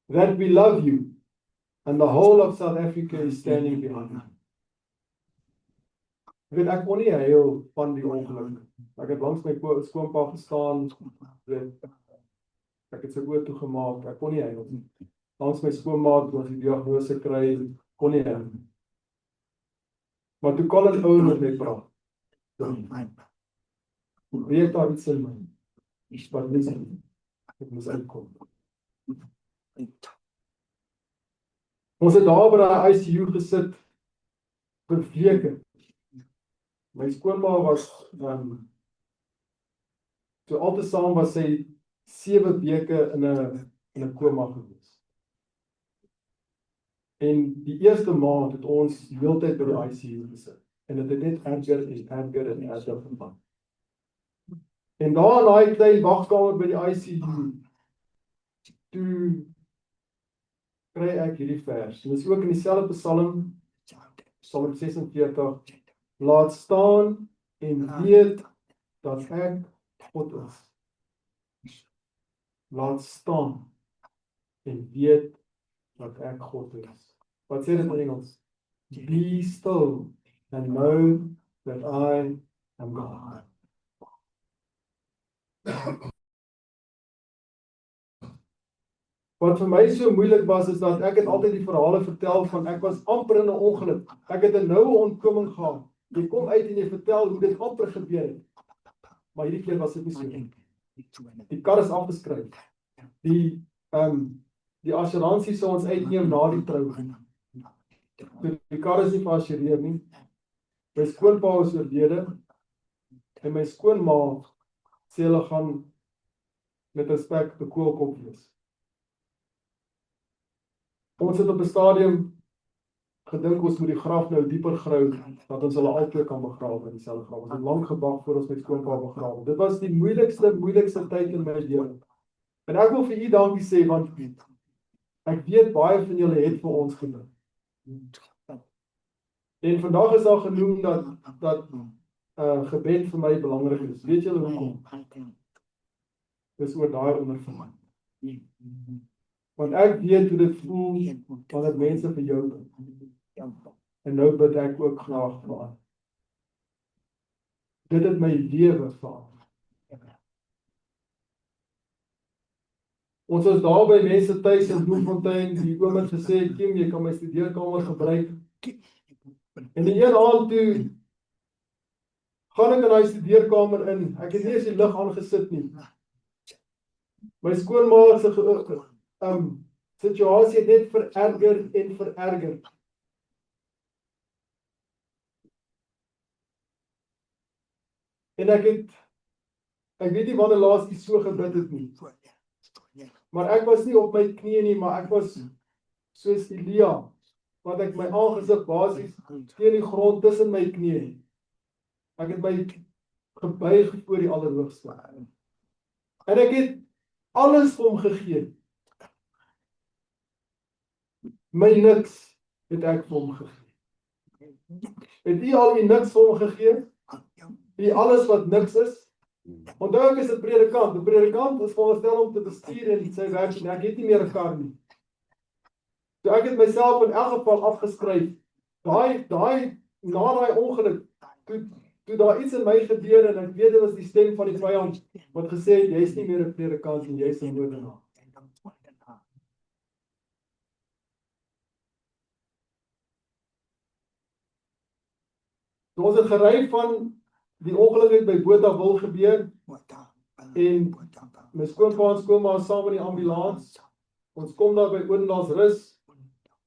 Speaker 6: that we love you and the whole of South Africa is standing behind you. Ek kon nie huil van die ongeluk. Ek het langs my skoonpa gestaan, ek het sy oë toegemaak, ek kon nie huil nie. Langs my skoonmaat wat die diagnose kry, kon nie huil nie. Maar toe Colin Owen met my praat, weet daar iets in my, wat nie sien, ek moes uitkom. Ons het daar by die ICU gesit, vir weke. My skoonma was, so altesaam was sy 7 weke in 'n koma gewees. En die eerste maand het ons die hele tyd by die ICU gesit. En dit het net erger en erger en erger gegaan. En daar in daai klein wagkamer by die ICU, toe kry ek hierdie vers. Dit is ook in dieselfde Psalm, Psalm 46, laat staan en weet dat ek God is. Laat staan en weet dat ek God is. Wat sê dit in Engels? Be still and know that I am God. Wat vir my so moeilik was, is dat ek het altyd die verhale vertel van ek was amper in 'n ongeluk. Ek het 'n noue ontkoming gehad. Jy kom uit en jy vertel hoe dit amper gebeur het. Maar hierdie keer was dit nie so nie. Die kar is afgeskryf. Die assuransie sou ons uitneem na die trou. Die kar is nie geassureer nie. My skoonpa is oorlede en my skoonma sê hulle gaan met respek die koelkop wees. Ons het op 'n stadium gedink ons moet die graf nou dieper grawe, dat ons hulle albei kan begrawe in dieselfde graf. Ons het lank gewag voor ons met skoonpa begrawe. Dit was die moeilikste tyd in my lewe. En ek wil vir u dankie sê, want ek weet baie van julle het vir ons gebid. En vandag is daar genoem dat gebed vir my belangrik is. Weet julle hoekom? Dis oor daai ondervinding. Want ek weet hoe dit voel wanneer mense vir jou bid. En nou bid ek ook graag vir ander. Dit het my lewe verander. Ons was daar by mense tuis in Bloemfontein, die oom het gesê, Kim, jy kan my studeerkamer gebruik. En die een aand toe gaan ek in die studeerkamer in. Ek het nie eens die lig aangesit nie. My skoonma se situasie het net vererger en vererger. En ek weet nie wanneer laas ek so gebid het nie. Maar ek was nie op my knieë nie, maar ek was soos Elia, wat ek my aangesig basies teen die grond tussen my knieë. Ek het my gebuig voor die Allerhoogste. En ek het alles vir hom gegee. My niks het ek vir hom gegee. Het u al u niks vir hom gegee? U alles wat niks is? Onthou ek is 'n predikant. 'n Predikant is veronderstel om te bestuur in sy werk en ek het nie meer 'n kar nie. So ek het myself in elk geval afgeskryf. Na daai ongeluk, toe daar iets in my gebeur en ek weet dit was die stem van die vyand wat gesê het jy's nie meer 'n predikant nie, jy's 'n moordenaar. So ons het gery van die ongeluk het by Botawil gebeur en my skoonpa en skoonma saam met die ambulans. Ons kom daar by Odendaelsrus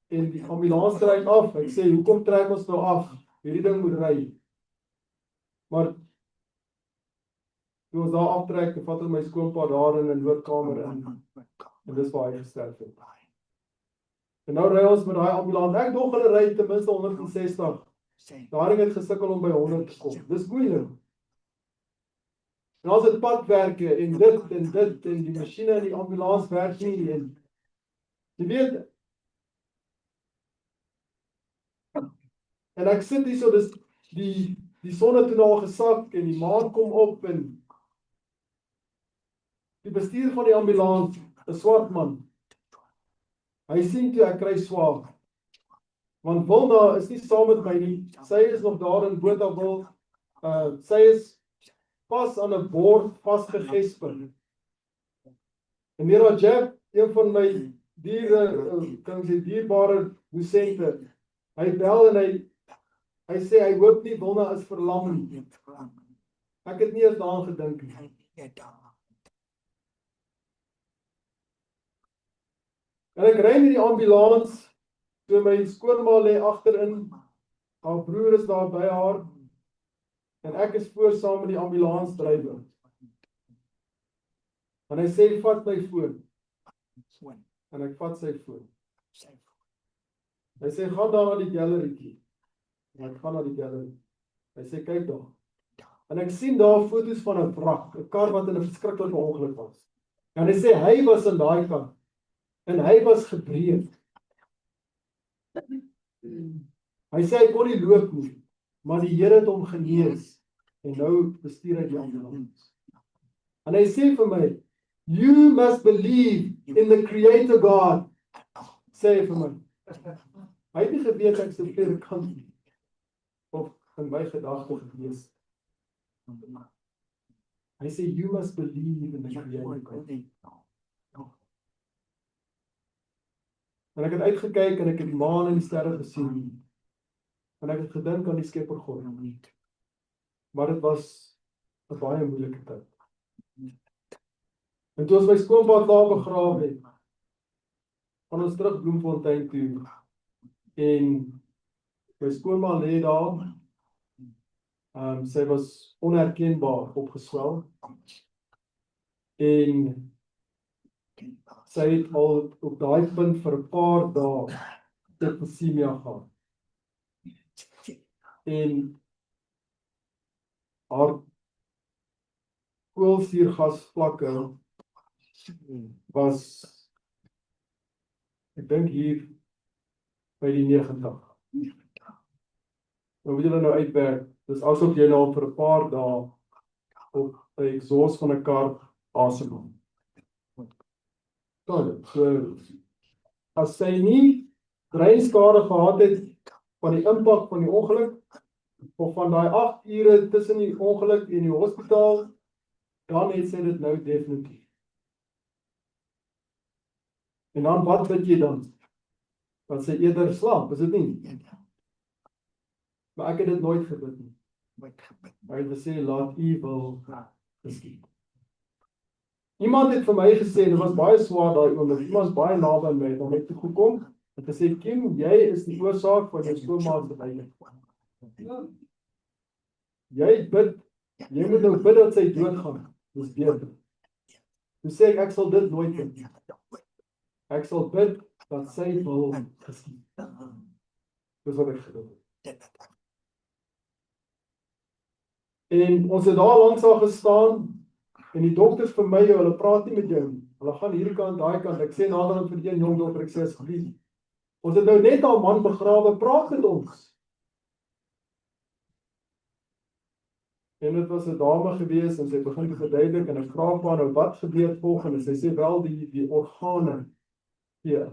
Speaker 6: en die ambulans trek af. Ek sê, hoekom trek ons nou af? Hierdie ding moet ry. Maar toe ons daar aftrek, toe vat ons my skoonpa daar in 'n noodkamer in. En dis waar hy gesterf het. En nou ry ons met daai ambulans. Ek dog hulle ry ten minste 160. Daarin het gesukkel om by 100 te kom. Dis moeilik. En as dit padwerke en dit en die masjiene in die ambulans werk nie en jy weet. En ek sit hier so, dis die son het toe al gesak en die maan kom op en die bestuurder van die ambulans, 'n swart man. Hy sien toe ek kry swaar. Want Wilna is nie saam met my nie. Sy is nog daar in Botawil. Sy is pas aan 'n bord vasgegesper. En meneer Rajab, een van my dierbare dosente, hy bel en hy sê hy hoop nie Wilna is verlam nie. Ek het nie eens daaraan gedink nie. En ek ry met die ambulans. So my skoonma lê agterin, haar broer is daar by haar, en ek is voor saam met die ambulansdrywer. En hy sê, vat my foon. En ek vat sy foon. Hy sê, gaan daar na die gallery. En ek gaan na die gallery. Hy sê, kyk daar. En ek sien daar foto's van 'n wrak, 'n kar wat in 'n verskriklike ongeluk was. En hy sê, hy was in daai kar. En hy was gebreek. Hy sê hy kon nie loop nie, maar die Here het hom genees en nou bestuur hy die ambulans. En hy sê vir my, you must believe in the Creator God, sê hy vir my. Hy het nie geweet ek se predikant nie, of in my gedagte gewees. Hy sê, you must believe in the Creator God. En ek het uitgekyk en ek het die maan en die sterre gesien. En ek het gedink aan die Skepper God. Maar dit was 'n baie moeilike tyd. En toe ons my skoonpa daar begrawe het, gaan ons terug Bloemfontein toe. En my skoonma lê daar. Sy was onherkenbaar opgeswel. En sy het al op daai punt vir 'n paar dae septisemia gehad. En haar koolsuurgasvlakke was, ek dink hier by die 90. Nou moet jy nou uitwerk, dis asof jy nou vir 'n paar dae op 'n exhaust van 'n kar asemhaal. So, as sy nie breinskade gehad het van die impak van die ongeluk, of van daai 8 ure tussen die ongeluk en die hospitaal, dan het sy dit nou definitief. En dan wat bid jy dan? Dat sy eerder slaap, is dit nie? Maar ek het dit nooit gebid nie. Maar ek het gesê, laat U wil geskied. Iemand het vir my gesê, dit was baie swaar daai oomblik, iemand baie naby my, dan het toe gekom, en gesê, Kim, jy is die oorsaak van jou skoonma se lyding. Jy bid Jy moet nou bid dat sy doodgaan. Dis beter. Toe sê ek sal dit nooit doen. Ek sal bid dat sy wil geskied. Dis wat ek gedoen het. En ons het daar langs haar gestaan, en die dokters vir my, hulle praat nie met jou nie. Hulle gaan hierdie kant, daai kant. Ek sê naderhand vir die een jong dokter, ek sê asseblief. Ons het nou net haar man begrawe, praat met ons. En dit was 'n dame gewees en sy begin te verduidelik en ek vra haar nou wat gebeur volgende. Sy sê wel die organe hier.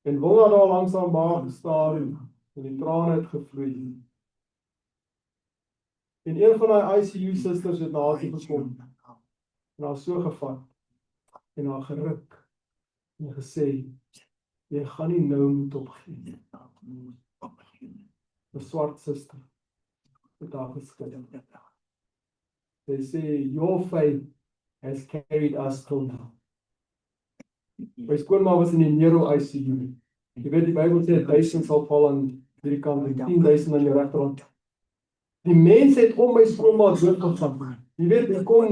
Speaker 6: En Wilna daar langs haar ma gestaan en die trane het gevloei. En een van daai ICU susters het na haar toe gekom en haar so gevat en haar geruk en gesê jy gaan nie nou moet opgee nie. 'n Swart suster het haar geskud. Sy sê your faith has carried us till now. My skoonma was in die neuro ICU. Jy weet die Bybel sê 1000 sal val aan hierdie kant en 10,000 aan die regterkant. Die mense het om my skoonma doodgegaan. Jy weet, jy kom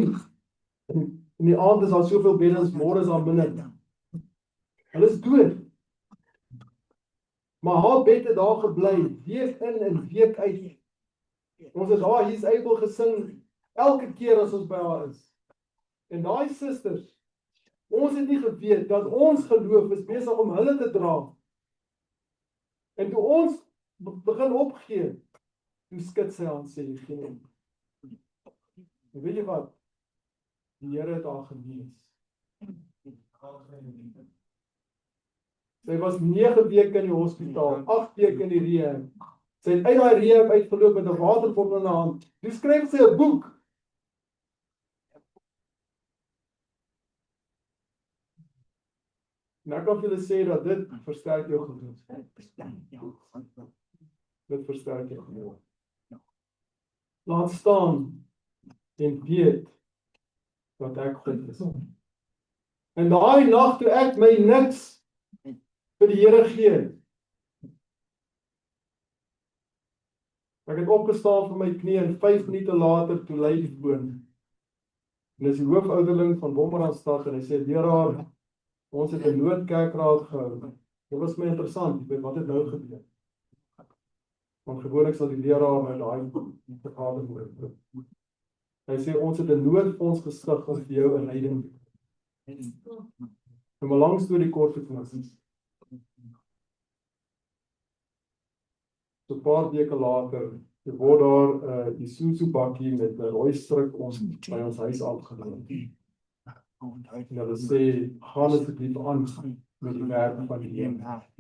Speaker 6: in die aand is daar soveel beddens, môre is daar minder. Hulle is dood. Maar haar bed het daar gebly, week in en week uit. Ons het daar hier's Abel gesing elke keer as ons by haar is. En daai susters, ons het nie geweet dat ons geloof is besig om hulle te dra. En toe ons begin opgee, toe skud sy aan sê, geen om. En weet jy wat? Die Here het haar genees. Sy was 9 weke in die hospitaal, 8 weke in die rehab. Sy het uit daai rehab uitgeloop met 'n waterbottel in haar hand. Toe skryf sy 'n boek. En ek kan vir julle sê dat dit versterk jou geloof. Dit versterk jou geloof. Laat staan en weet dat ek God is. En daai nag toe ek my niks vir die Here gee. Ek het opgestaan van my knie en 5 minute later toe lê die foon. En dis die hoofouderling van Bommerandstad en hy sê leraar, ons het 'n noodkerkraad gehou. Dit was my interessant, wat het nou gebeur? Want gewoonlik sal die leraar nou daai vergadering hoor. Hy sê ons het 'n noodfonds gestig om vir jou 'n leiding. En 'n lang storie kort te maak. So 'n paar weke later, word daar 'n Isuzu bakkie met 'n rooi stryk ons by ons huis afgeneem. En hulle sê, gaan asseblief aan met die werk van die Here.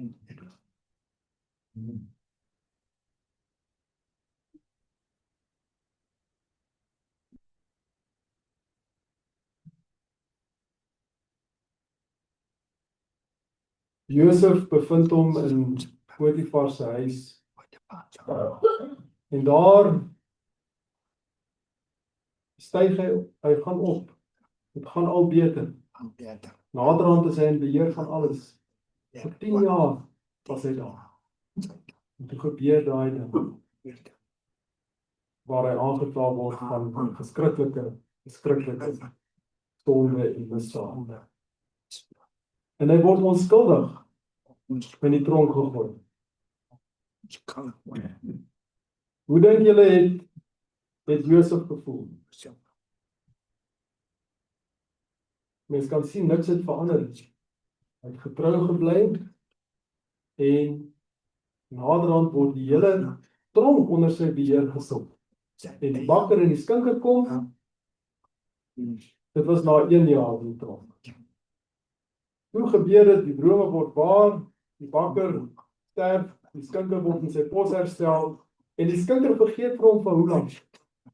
Speaker 6: Josef bevind hom in Potifar se huis. En daar styg hy gaan op. Dit gaan al beter. Naderhand is hy in beheer van alles. Vir 10 jaar was hy daar. En toe gebeur daai ding waar hy aangekla word van geskrikkelike sonde en misdade. En hy word onskuldig in die tronk gegooi. Hoe dink julle het Josef gevoel? Mens kan sien niks het verander. Hy het getrou gebly en naderhand word die hele tronk onder sy beheer gesit. En die bakker en die skinker kom. Dit was na 1 jaar in die tronk. Hoe gebeur dit? Die drome word waar, die bakker sterf, die skinker word in sy pos herstel en die skinker vergeet vir hom van hoe lank?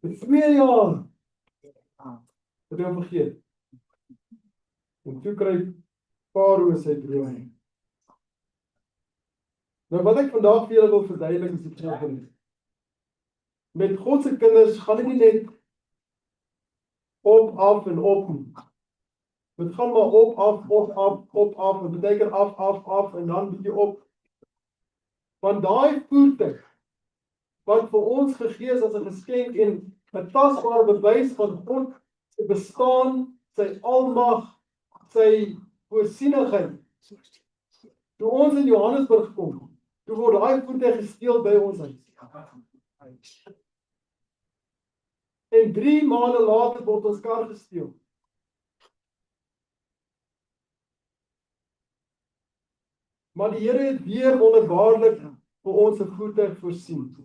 Speaker 6: Vir 2 jaar. Het hy hom vergeet. En toe kry Farao sy droom. Nou wat ek vandag vir julle wil verduidelik is die volgende. Met God se kinders gaan dit nie net op, af en op nie. Dit gaan maar op, af, en baie keer af, en dan bietjie op. Want daai voertuig wat vir ons gegee is as 'n geskenk en 'n tasbare bewys van God se bestaan, sy almag, sy voorsienigheid. Toe ons in Johannesburg kom, toe word daai voertuig gesteel by ons huis. En 3 maande later word ons kar gesteel. Maar die Here het weer wonderbaarlik vir ons 'n voertuig voorsien.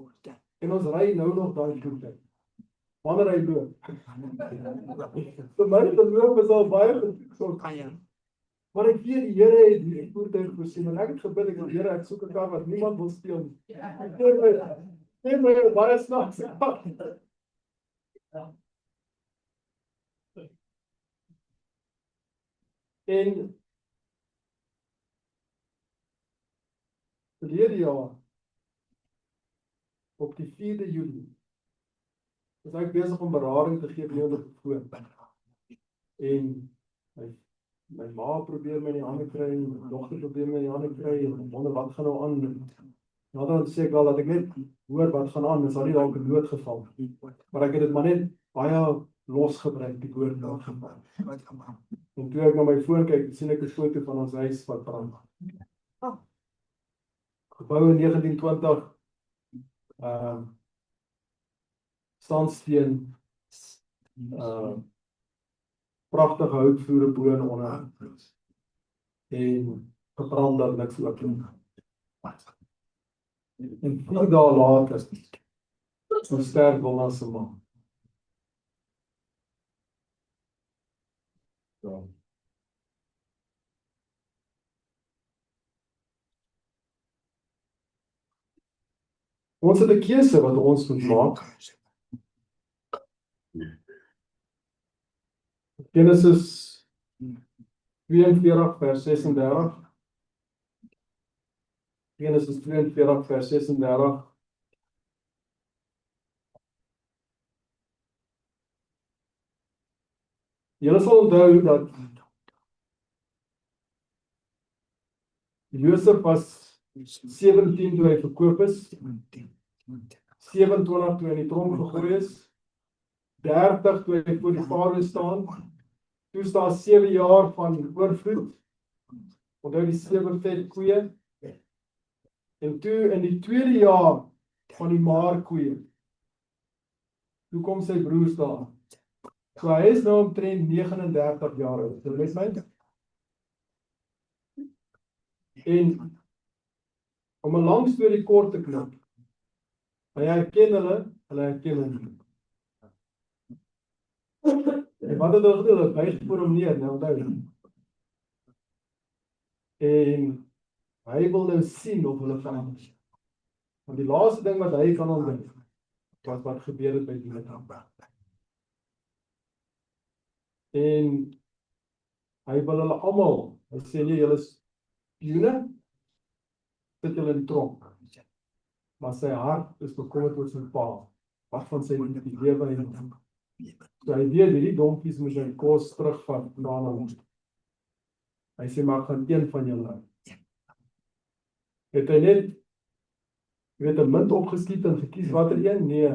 Speaker 6: En ons ry nou nog daai voertuig. Wanneer hy loop. Vir my geloof is al baie gesond. Maar ek weet die Here het die voertuig voorsien. En ek het gebid, ek sê Here, ek soek 'n kar wat niemand wil steel nie. Gee my 'n baie snaakse kar. En verlede jaar op die 4de Julie was ek besig om berading te gee by onder gevoel. En my ma probeer my in die hande kry, my dogter probeer my in die hande kry, en wonder wat gaan nou aan. Nadat sê ek wel dat ek net hoor wat gaan aan, is daar nie dalk 'n noodgeval. Maar ek het dit maar net baie los gebruik, die woord noodgeval. En toe ek na my foon kyk, sien ek 'n foto van ons huis wat brand. Gebou in 1920, standsteen, pragtige houtvloere bo en onder, en gebrand dat niks ook nie. En 4 dae later, so sterk Wilna se ma. Ja. Ons het 'n keuse wat ons moet maak. Genesis 42 vers 36. Genesis 42 vers 36. Julle sal onthou dat Josef was 17 toe hy verkoop is, 27 toe hy in die tronk gegooi is, 30 toe hy voor die farao staan, toe is daar 7 jaar van oorvloed, onthou die 7 vet koeie, en toe in die 2de jaar van die maar koeie, toe kom sy broers daar. So hy is nou omtrent 39 jaar oud. Dit is my. En om 'n lang storie kort te knip, hy herken hulle herken hom nie. En wat het hulle gedoen? Hulle buig voor hom neer, nou onthou. En hy wil nou sien of hulle verander. Want die laaste ding wat hy kan onthou, was wat gebeur het by die Midian. En hy wil hulle almal, hy sê nee, julle is spioene, sit julle in die tronk. Maar sy hart is bekommerd oor sy pa. Wat van sy lewe en so hy weet hierdie donkies moet sy kos terugvat na hom. Hy sê maar gaan een van julle. Het hy net jy weet 'n munt opgeskiet en gekies watter een? Nee.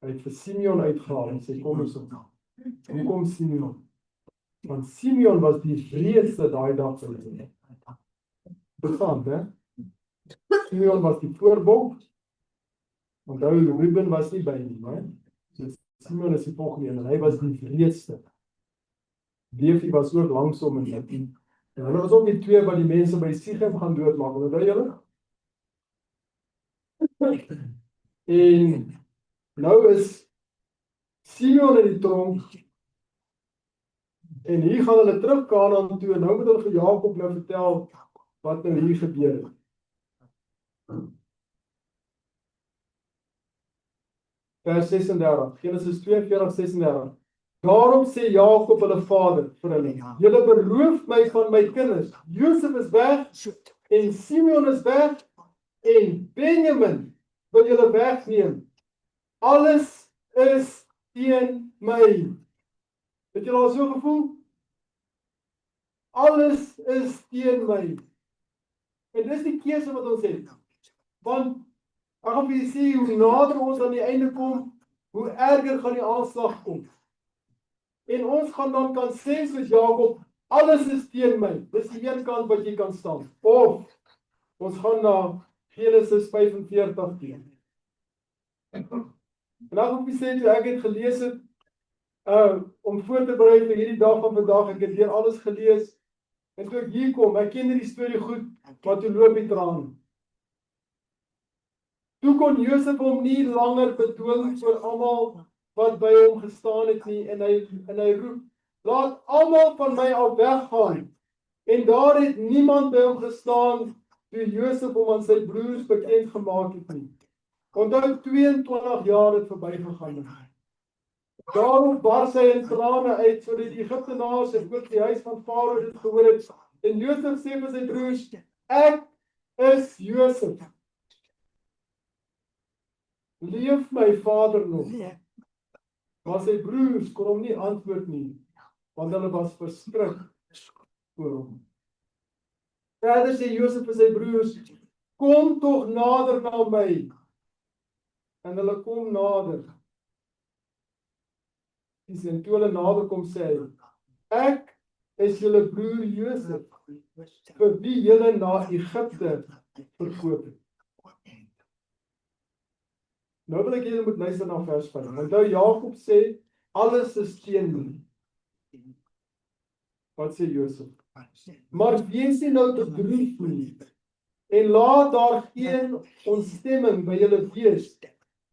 Speaker 6: Hy het vir Simeon uitgehaal en sê kom eens op. Hoekom Simeon? Want Simeon was die wreedste daai dag vir hulle. Bestaan, hè? Simeon was die voorbok. Onthou Ruben was nie by nie, hè? So Simeon is die volgende een en hy was die wreedste. Levi was ook langsom en dit. En hulle was ook die twee wat die mense by Sichem gaan doodmaak. Onthou julle? En nou is Simeon in die tronk en hier gaan hulle terug Kanaan toe en nou moet hulle vir Jakob nou vertel wat nou hier gebeur het. Vers 36, Genesis 42:36. Daarom sê Jakob hulle vader vir hulle: julle beroof my van my kinders. Josef is weg en Simeon is weg en Benjamin wil julle wegneem. Alles is teen my. Het julle al so gevoel? Alles is teen my. En dis die keuse wat ons het. Want Ek gaan vir julle sê, hoe nader ons aan die einde kom, hoe erger gaan die aanslag kom. En ons gaan dan kan sê soos Jakob, alles is teen my. Dis die een kant wat jy kan staan. Of ons gaan na Genesis 45 teen. En dan op die sê toe ek het gelees het, om voor te berei vir hierdie dag van vandag, ek het weer alles gelees. En toe ek hier kom, ek ken hierdie storie goed, maar toe loop die traan. Toe kon Josef hom nie langer bedwing vir almal wat by hom gestaan het nie, en hy roep, laat almal van my af weggaan. En daar het niemand by hom gestaan, toe Josef hom aan sy broers bekend gemaak het nie. Onthou 22 jaar het verbygegaan. Daarop bars hy in trane uit, sodat die Egiptenaars en ook die huis van Farao dit gehoor het. En Josef sê vir sy broers, ek is Josef. Leef my vader nog? Maar sy broers kon hom nie antwoord nie, want hulle was verskrik voor hom. Verder sê Josef vir sy broers, kom tog nader na my. En hulle kom nader. En toe hulle nader kom sê hy, ek is julle broer Josef, vir wie julle na Egipte verkoop het. Nou wil ek julle moet luister na vers 5. Onthou Jakob sê, alles is teen my. Wat sê Josef? Maar wees nie nou bedroef nie, en laat daar geen ontstemming by julle wees,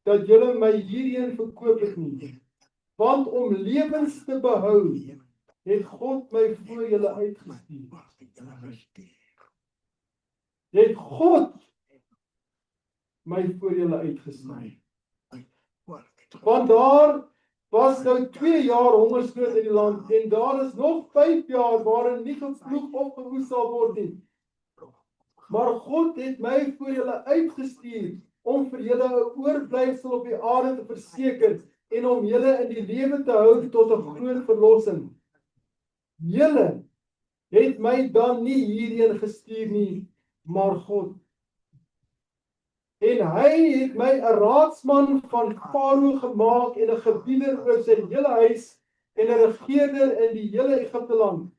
Speaker 6: dat julle my hierheen verkoop het nie. Want om lewens te behou, het God my voor julle uitgestuur. Het God my voor julle uitgestuur. Want daar was nou 2 jaar hongersnood in die land, en daar is nog 5 jaar waarin nie geploeg of geoes sal word nie. Maar God het my voor julle uitgestuur, om vir julle 'n oorblyfsel op die aarde te verseker, en om julle in die lewe te hou tot 'n groot verlossing. Julle het my dan nie hierheen gestuur nie, maar God. En hy het my 'n raadsman van Farao gemaak en 'n gebieder oor sy hele huis en 'n regerder in die hele Egipte land.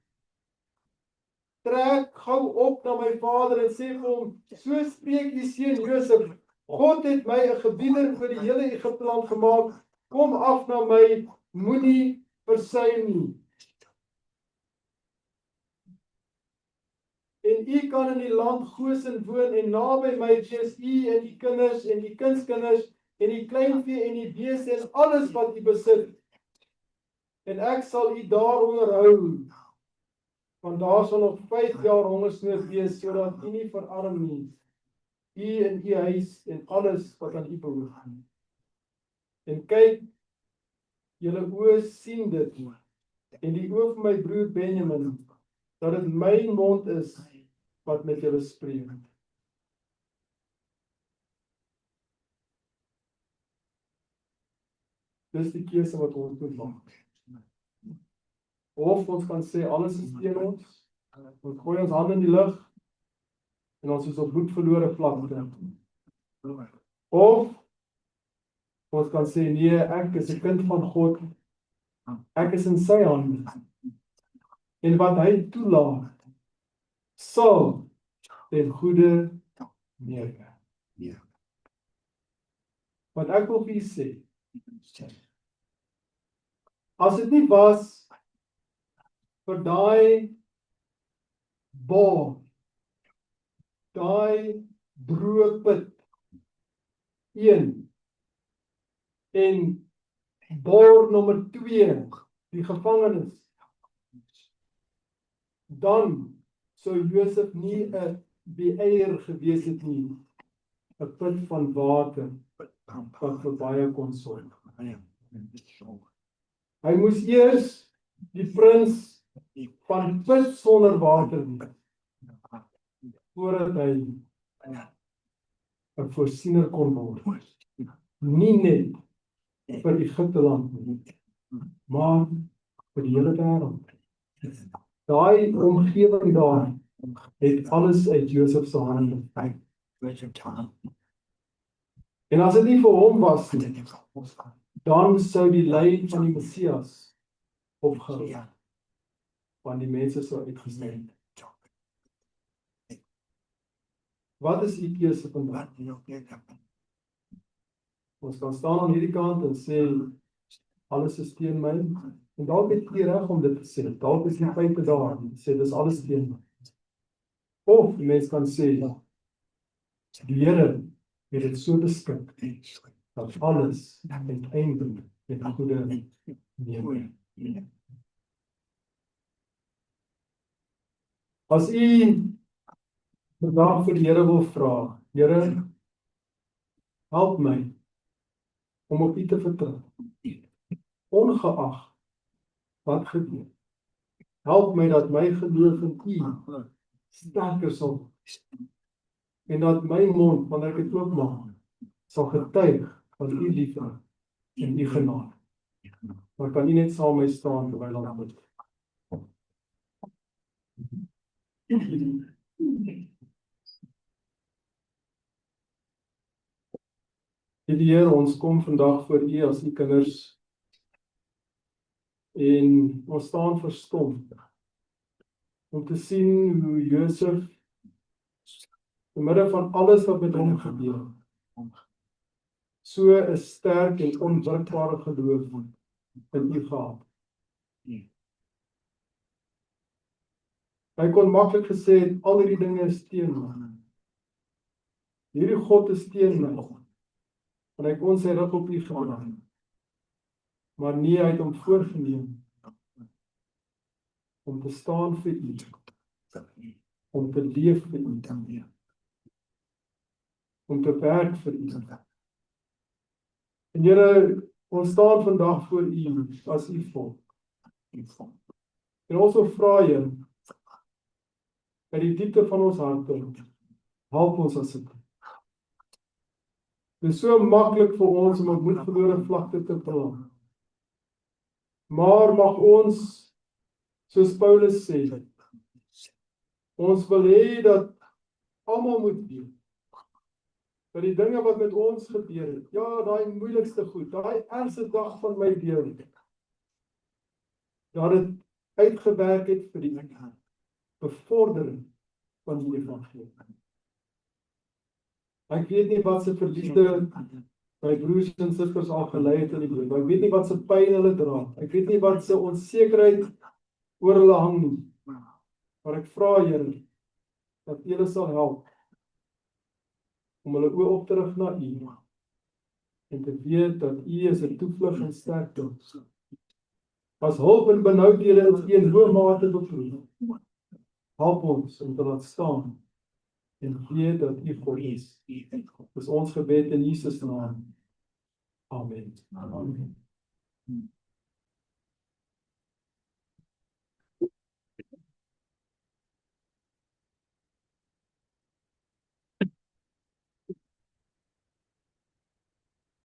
Speaker 6: Trek gou op na my vader en sê vir hom, so spreek die seun Josef, God het my 'n gebieder oor die hele Egipte land gemaak, kom af na my, moenie versuim nie. En u kan in die land Gosen woon, en naby my wees u en die kinders en die kindskinders en die kleinvee en die beeste en alles wat u besit. En ek sal u daar onderhou, want daar sal nog 5 jaar hongersnood wees, sodat u nie verarm nie, u en u huis en alles wat aan u behoort. En kyk, julle oë sien dit, en die oë van my broer Benjamin, dat dit my mond is wat met julle spreek. Dis die keuse wat ons moet maak. Of ons kan sê, alles is teen ons gooi ons hande in die lug, en ons is op bloedverlore vlakte. Of ons kan sê, nee, ek is 'n kind van God, ek is in sy hande, en wat hy toelaat, sal ten goeie neerwerk. Wat ek wil vir julle sê, as dit nie was vir daai bol, daai droë put, 1, en bor nommer 2, die gevangenis, dan sou Josef nie 'n beëier gewees het nie, 'n put van water wat vir baie kon sorg. Hy moes eers die prins van put sonder water wees, voordat hy 'n voorsiener kon word. Nie net vir Egipte land nie, maar vir die hele wêreld. Daai omgewing daar het alles uit Josef se hande. En as dit nie vir hom was nie, dan sou die lyn van die Messias opgehou, want die mense sou uitgesny. Wat is u keuse vandag? Ons kan staan aan hierdie kant en sê, alles is teen my, en dalk het jy reg om dit te sê, dalk is die feite daar, en sê, dis alles teen my. Of die mens kan sê, die Here het dit so beskik, dat alles uiteindelik met goeie neem. As u vandag vir die Here wil vra, Here, help my om op u te vertrou, ongeag wat gebeur. Help my dat my geloof in u sterker sal wees, en dat my mond, wanneer ek dit oopmaak, sal getuig van u liefde en u genade. Maar kan u net saam met my staan terwyl ons bid? Liewe Here, ons kom vandag voor u as u kinders en ons staan verstom om te sien hoe Josef te midde van alles wat met hom gebeur, so 'n sterk en onwrikbare geloof in u gehad. Hy kon maklik gesê het, al hierdie dinge is teen my. Hierdie God is teen my. En hy kon sy rug op u gedraai. Maar nie, hy het hom voorgeneem om te staan vir u, om te leef vir u, om te werk vir u. En Here, ons staan vandag voor u as u volk. En ons wil vra, Here, uit die diepte van ons harte, help ons asseblief. Dit is so maklik vir ons om op moedverlore vlakte te beland. Maar mag ons, soos Paulus sê, ons wil hê dat almal moet weet, dat die dinge wat met ons gebeur het, ja, daai moeilikste goed, daai ergste dag van my lewe, dat dit uitgewerk het vir die bevordering van die evangelie. Ek weet nie wat se verliesde my broers en susters al gelei het in die dood. Ek weet nie wat se pyn hulle dra. Ek weet nie wat se onsekerheid oor hulle hang nie. Maar ek vra, Here, dat U hulle sal help om hulle oë op te rig na U en te weet dat U is 'n toevlug en sterkte. As hulp in benoudhede in hoë mate beproef. Help ons om te laat staan en weet dat U God is. Dis ons gebed in Jesus naam. Amen. Amen.